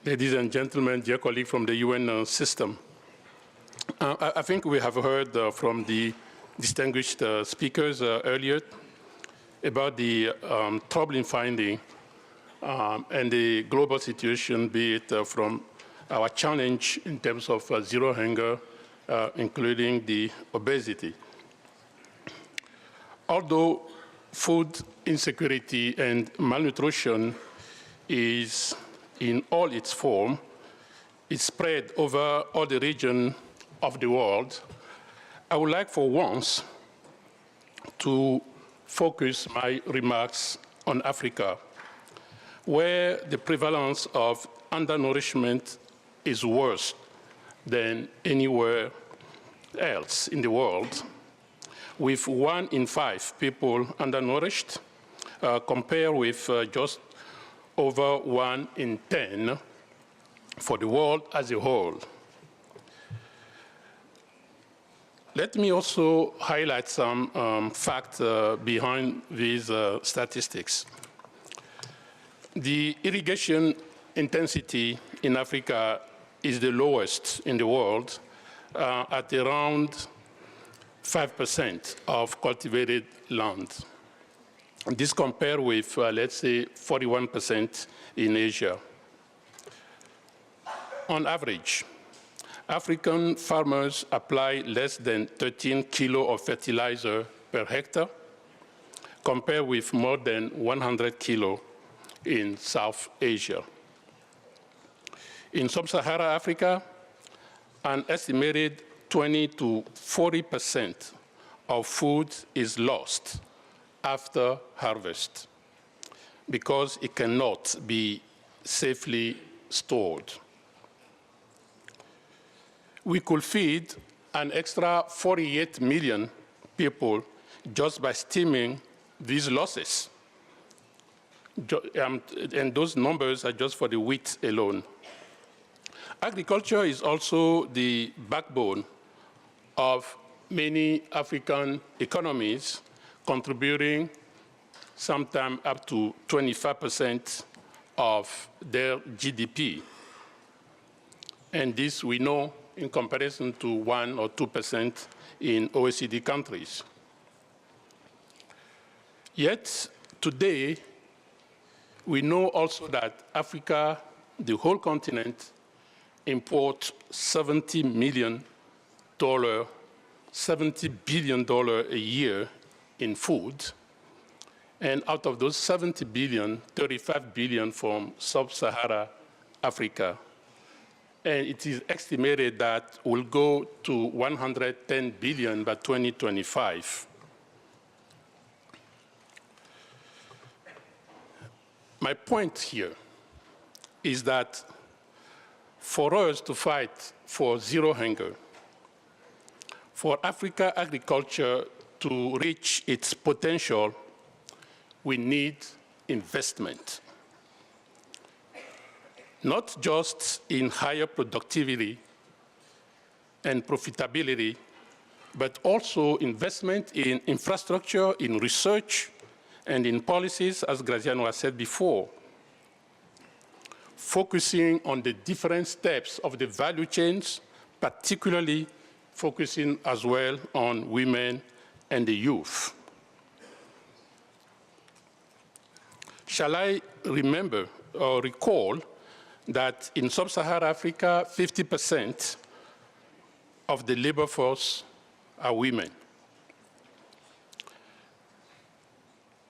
ladies and gentlemen, dear colleagues from the UN system. I think we have heard from the distinguished speakers earlier about the troubling finding and the global situation, be it from our challenge in terms of zero hunger, including the obesity. Although food insecurity and malnutrition is in all its form, it's spread over all the region of the world, I would like for once to focus my remarks on Africa, where the prevalence of undernourishment is worse than anywhere else in the world, with 1 in 5 people undernourished, compared with just over 1 in 10 for the world as a whole. Let me also highlight some facts behind these statistics. The irrigation intensity in Africa is the lowest in the world, at around 5% of cultivated land. This compared with, let's say, 41% in Asia. On average, African farmers apply less than 13 kilos of fertilizer per hectare, compared with more than 100 kilos in South Asia. In sub-Saharan Africa, an estimated 20 to 40% of food is lost after harvest because it cannot be safely stored. We could feed an extra 48 million people just by stemming these losses. And those numbers are just for the wheat alone. Agriculture is also the backbone of many African economies, contributing sometimes up to 25% of their GDP. And this we know in comparison to 1 or 2% in OECD countries. Yet, today, we know also that Africa, the whole continent, imports $70 billion a year in food. And out of those 70 billion, 35 billion from sub-Saharan Africa. And it is estimated that will go to 110 billion by 2025. My point here is that for us to fight for zero hunger, for Africa agriculture to reach its potential, we need investment. Not just in higher productivity and profitability, but also investment in infrastructure, in research, and in policies, as Graziano has said before, focusing on the different steps of the value chains, particularly focusing as well on women and the youth. Shall I remember or recall that in sub-Saharan Africa, 50% of the labor force are women.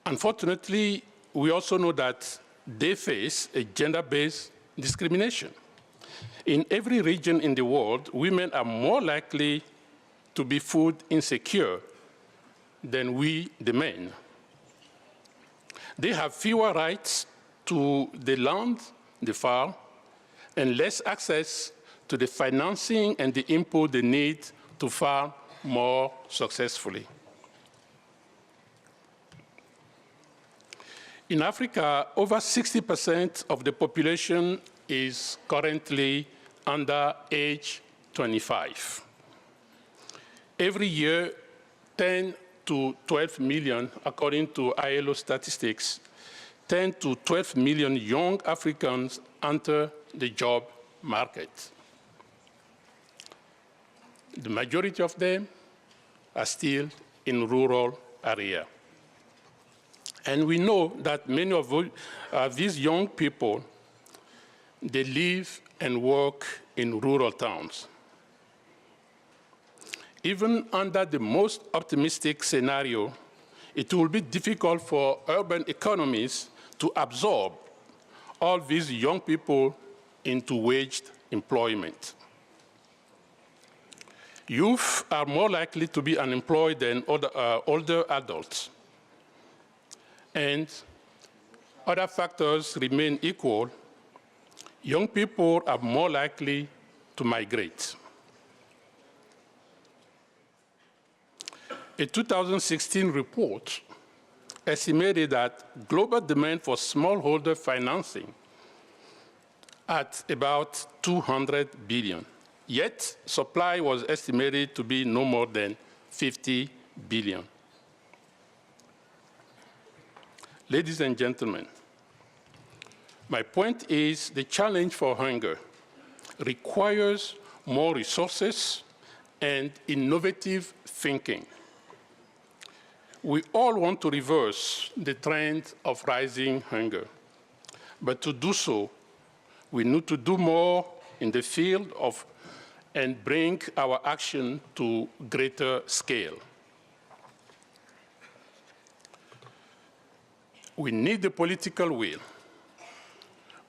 Unfortunately, we also know that they face a gender-based discrimination. In every region in the world, women are more likely to be food insecure than we, the men. They have fewer rights to the land, the farm, and less access to the financing and the input they need to farm more successfully. In Africa, over 60% of the population is currently under age 25. Every year, 10 to 12 million, according to ILO statistics, 10 to 12 million young Africans enter the job market. The majority of them are still in rural areas. And we know that many of these young people, they live and work in rural towns. Even under the most optimistic scenario, it will be difficult for urban economies to absorb all these young people into waged employment. Youth are more likely to be unemployed than older adults. And other factors remain equal. Young people are more likely to migrate. A 2016 report estimated that global demand for smallholder financing at about 200 billion. Yet, supply was estimated to be no more than 50 billion. Ladies and gentlemen, my point is the challenge for hunger requires more resources and innovative thinking. We all want to reverse the trend of rising hunger, but to do so, we need to do more in the field of and bring our action to greater scale. We need the political will.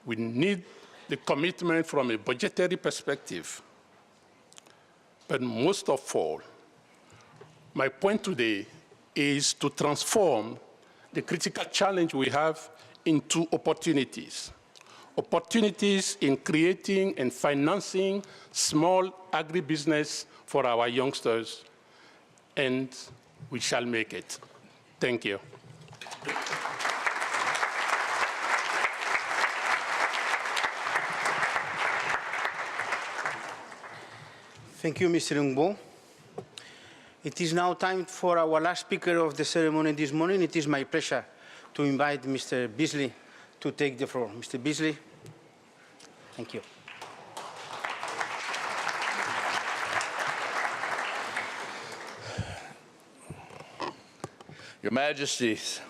We need the commitment from a budgetary perspective. But most of all, my point today is to transform the critical challenge we have into opportunities. Opportunities in creating and financing small agribusiness for our youngsters, and we shall make it. Thank you. Thank you, Mr. Ngbo. It is now time for our last speaker of the ceremony this morning. It is my pleasure to invite Mr. Beasley to take the floor. Mr. Beasley, thank you. Your Majesties,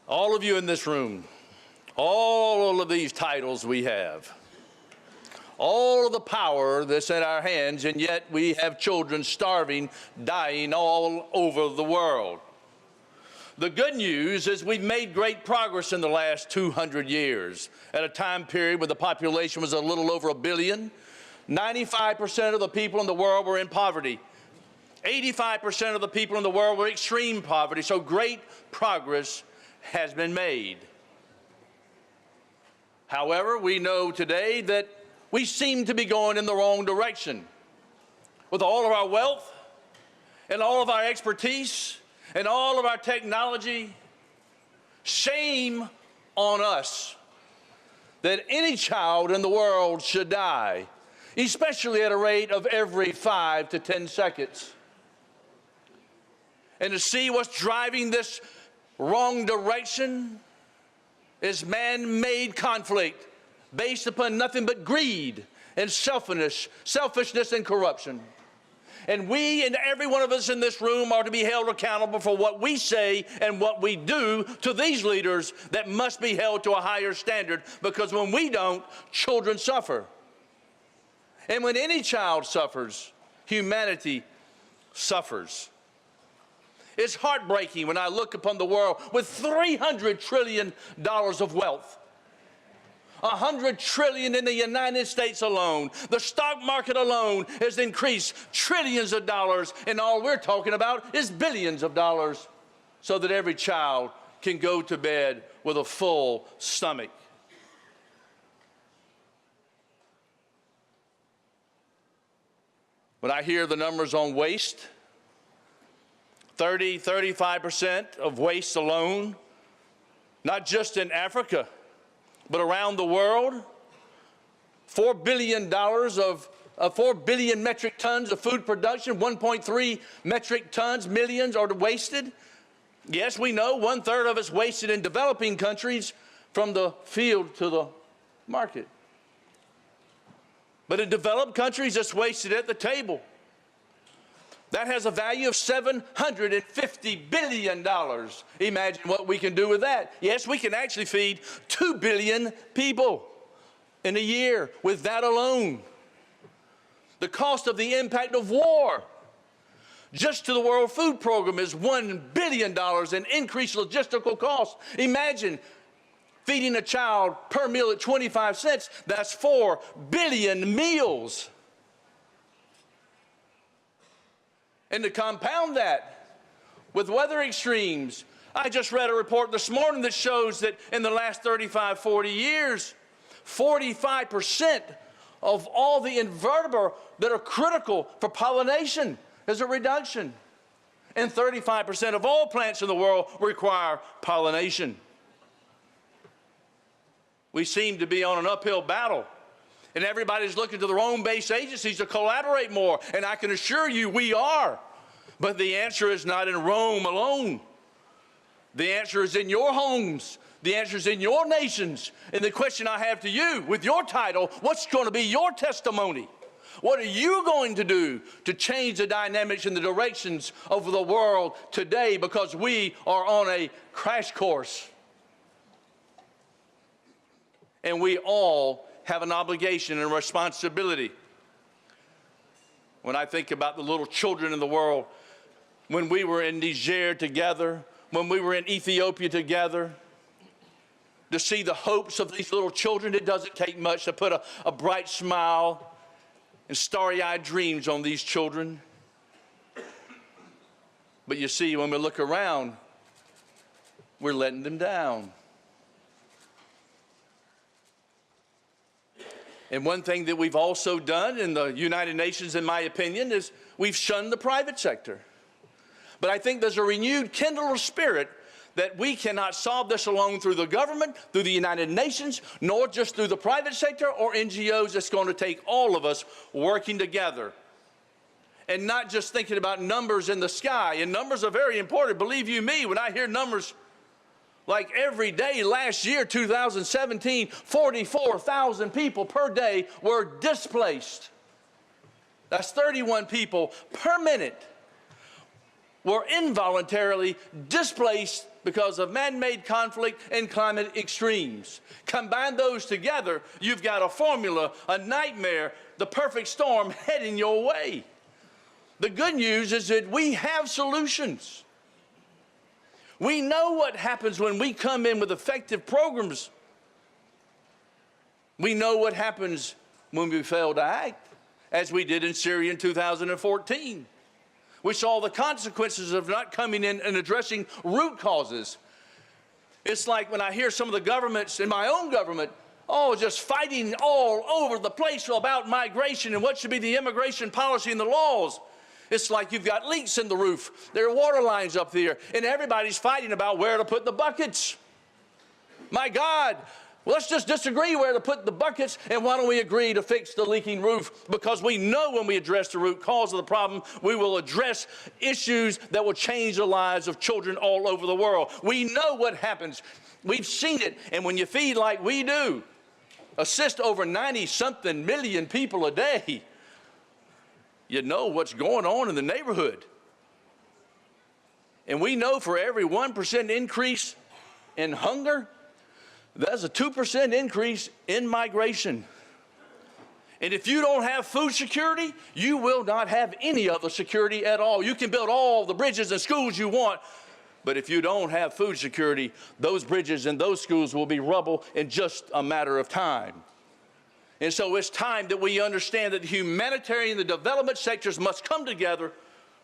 all of you in this room, all of these titles we have, all of the power that's in our hands, and yet we have children starving, dying all over the world. The good news is we've made great progress in the last 200 years. At a time period when the population was a little over 1 billion, 95% of the people in the world were in poverty. 85% of the people in the world were in extreme poverty, so great progress has been made. However, we know today that we seem to be going in the wrong direction. With all of our wealth and all of our expertise and all of our technology, shame on us that any child in the world should die, especially at a rate of every 5 to 10 seconds. And to see what's driving this wrong direction is man-made conflict based upon nothing but greed and selfishness and corruption. And we and every one of us in this room are to be held accountable for what we say and what we do to these leaders that must be held to a higher standard, because when we don't, children suffer. And when any child suffers, humanity suffers. It's heartbreaking when I look upon the world with $300 trillion of wealth. 100 trillion in the United States alone. The stock market alone has increased trillions of dollars, and all we're talking about is billions of dollars, so that every child can go to bed with a full stomach. When I hear the numbers on waste, 35% of waste alone, not just in Africa, but around the world, $4 billion of 4 billion metric tons of food production, 1.3 metric tons, millions are wasted. Yes, we know 1/3 of it's wasted in developing countries from the field to the market. But in developed countries, it's wasted at the table. That has a value of $750 billion. Imagine what we can do with that. Yes, we can actually feed 2 billion people in a year with that alone. The cost of the impact of war just to the World Food Program is $1 billion in increased logistical costs. Imagine feeding a child per meal at 25 cents. That's 4 billion meals. And to compound that with weather extremes, I just read a report this morning that shows that in the last 35, 40 years, 45% of all the invertebrates that are critical for pollination is a reduction. And 35% of all plants in the world require pollination. We seem to be on an uphill battle, and everybody's looking to their own base agencies to collaborate more, and I can assure you we are. But the answer is not in Rome alone. The answer is in your homes. The answer is in your nations. And the question I have to you, with your title, what's going to be your testimony? What are you going to do to change the dynamics and the directions of the world today, because we are on a crash course? And we all have an obligation and responsibility. When I think about the little children in the world, when we were in Niger together, when we were in Ethiopia together, to see the hopes of these little children, it doesn't take much to put a bright smile and starry-eyed dreams on these children. But you see, when we look around, we're letting them down. And one thing that we've also done in the United Nations, in my opinion, is we've shunned the private sector. But I think there's a renewed kindled spirit that we cannot solve this alone through the government, through the United Nations, nor just through the private sector or NGOs. It's going to take all of us working together. And not just thinking about numbers in the sky. And numbers are very important. Believe you me, when I hear numbers like every day last year, 2017, 44,000 people per day were displaced. That's 31 people per minute were involuntarily displaced because of man-made conflict and climate extremes. Combine those together, you've got a formula, a nightmare, the perfect storm heading your way. The good news is that we have solutions. We know what happens when we come in with effective programs. We know what happens when we fail to act, as we did in Syria in 2014. We saw the consequences of not coming in and addressing root causes. It's like when I hear some of the governments in my own government, just fighting all over the place about migration and what should be the immigration policy and the laws. It's like you've got leaks in the roof. There are water lines up there, and everybody's fighting about where to put the buckets. My God, let's just disagree where to put the buckets, and why don't we agree to fix the leaking roof? Because we know when we address the root cause of the problem, we will address issues that will change the lives of children all over the world. We know what happens. We've seen it, and when you feed like we do, assist over 90-something million people a day, you know what's going on in the neighborhood. And we know for every 1% increase in hunger, there's a 2% increase in migration. And if you don't have food security, you will not have any other security at all. You can build all the bridges and schools you want, but if you don't have food security, those bridges and those schools will be rubble in just a matter of time. And so it's time that we understand that the humanitarian and the development sectors must come together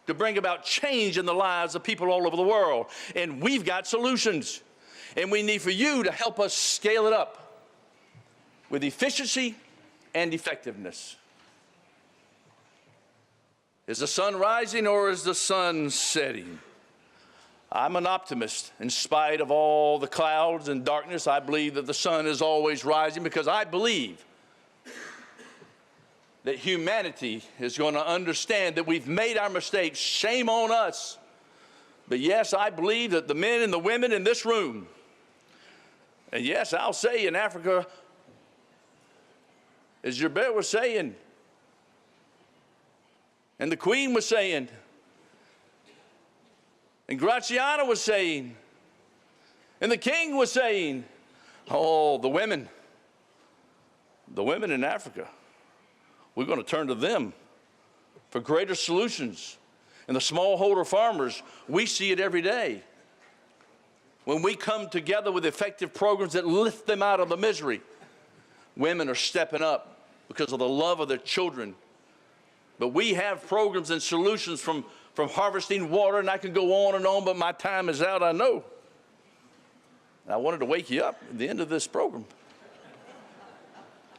to bring about change in the lives of people all over the world. And we've got solutions. And we need for you to help us scale it up with efficiency and effectiveness. Is the sun rising or is the sun setting? I'm an optimist. In spite of all the clouds and darkness, I believe that the sun is always rising, because I believe that humanity is going to understand that we've made our mistakes. Shame on us. But yes, I believe that the men and the women in this room, and yes, I'll say in Africa, as Gilbert was saying, and the Queen was saying, and Graziano was saying, and the King was saying, the women in Africa, we're going to turn to them for greater solutions. And the smallholder farmers, we see it every day. When we come together with effective programs that lift them out of the misery, women are stepping up because of the love of their children. But we have programs and solutions from harvesting water, and I can go on, but my time is out, I know. I wanted to wake you up at the end of this program.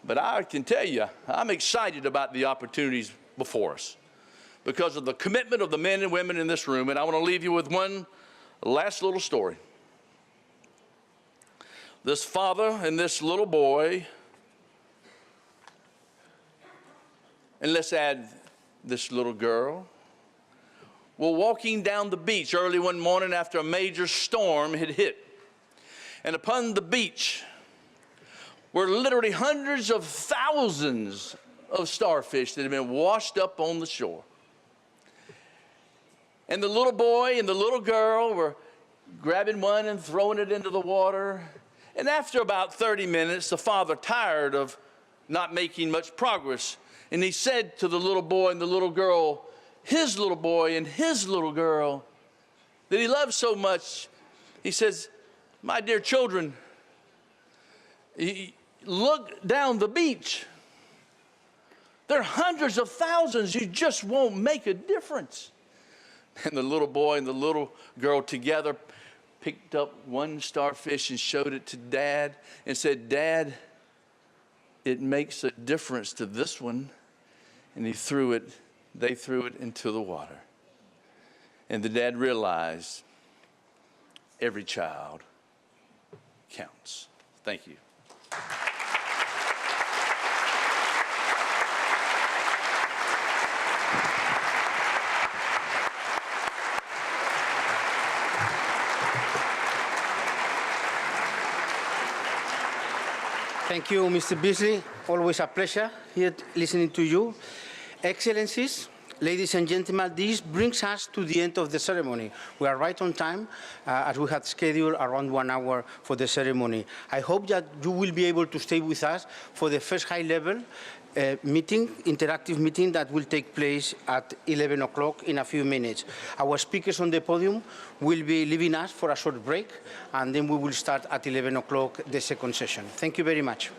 But I can tell you, I'm excited about the opportunities before us. because of the commitment of the men and women in this room. And I want to leave you with one last little story. This father and this little boy, and let's add this little girl, were walking down the beach early one morning after a major storm had hit. And upon the beach were literally hundreds of thousands of starfish that had been washed up on the shore. And the little boy and the little girl were grabbing one and throwing it into the water. And after about 30 minutes, the father, tired of not making much progress, and he said to the little boy and the little girl, his little boy and his little girl, that he loved so much, he says, my dear children, look down the beach. There are hundreds of thousands. You just won't make a difference. And the little boy and the little girl together picked up one starfish and showed it to Dad and said, Dad, it makes a difference to this one. And they threw it into the water. And the dad realized every child counts. Thank you. Thank you, Mr. Beasley. Always a pleasure here listening to you. Excellencies, ladies and gentlemen, this brings us to the end of the ceremony. We are right on time, as we had scheduled around 1 hour for the ceremony. I hope that you will be able to stay with us for the first high-level meeting, interactive meeting that will take place at 11 o'clock in a few minutes. Our speakers on the podium will be leaving us for a short break, and then we will start at 11 o'clock the second session. Thank you very much.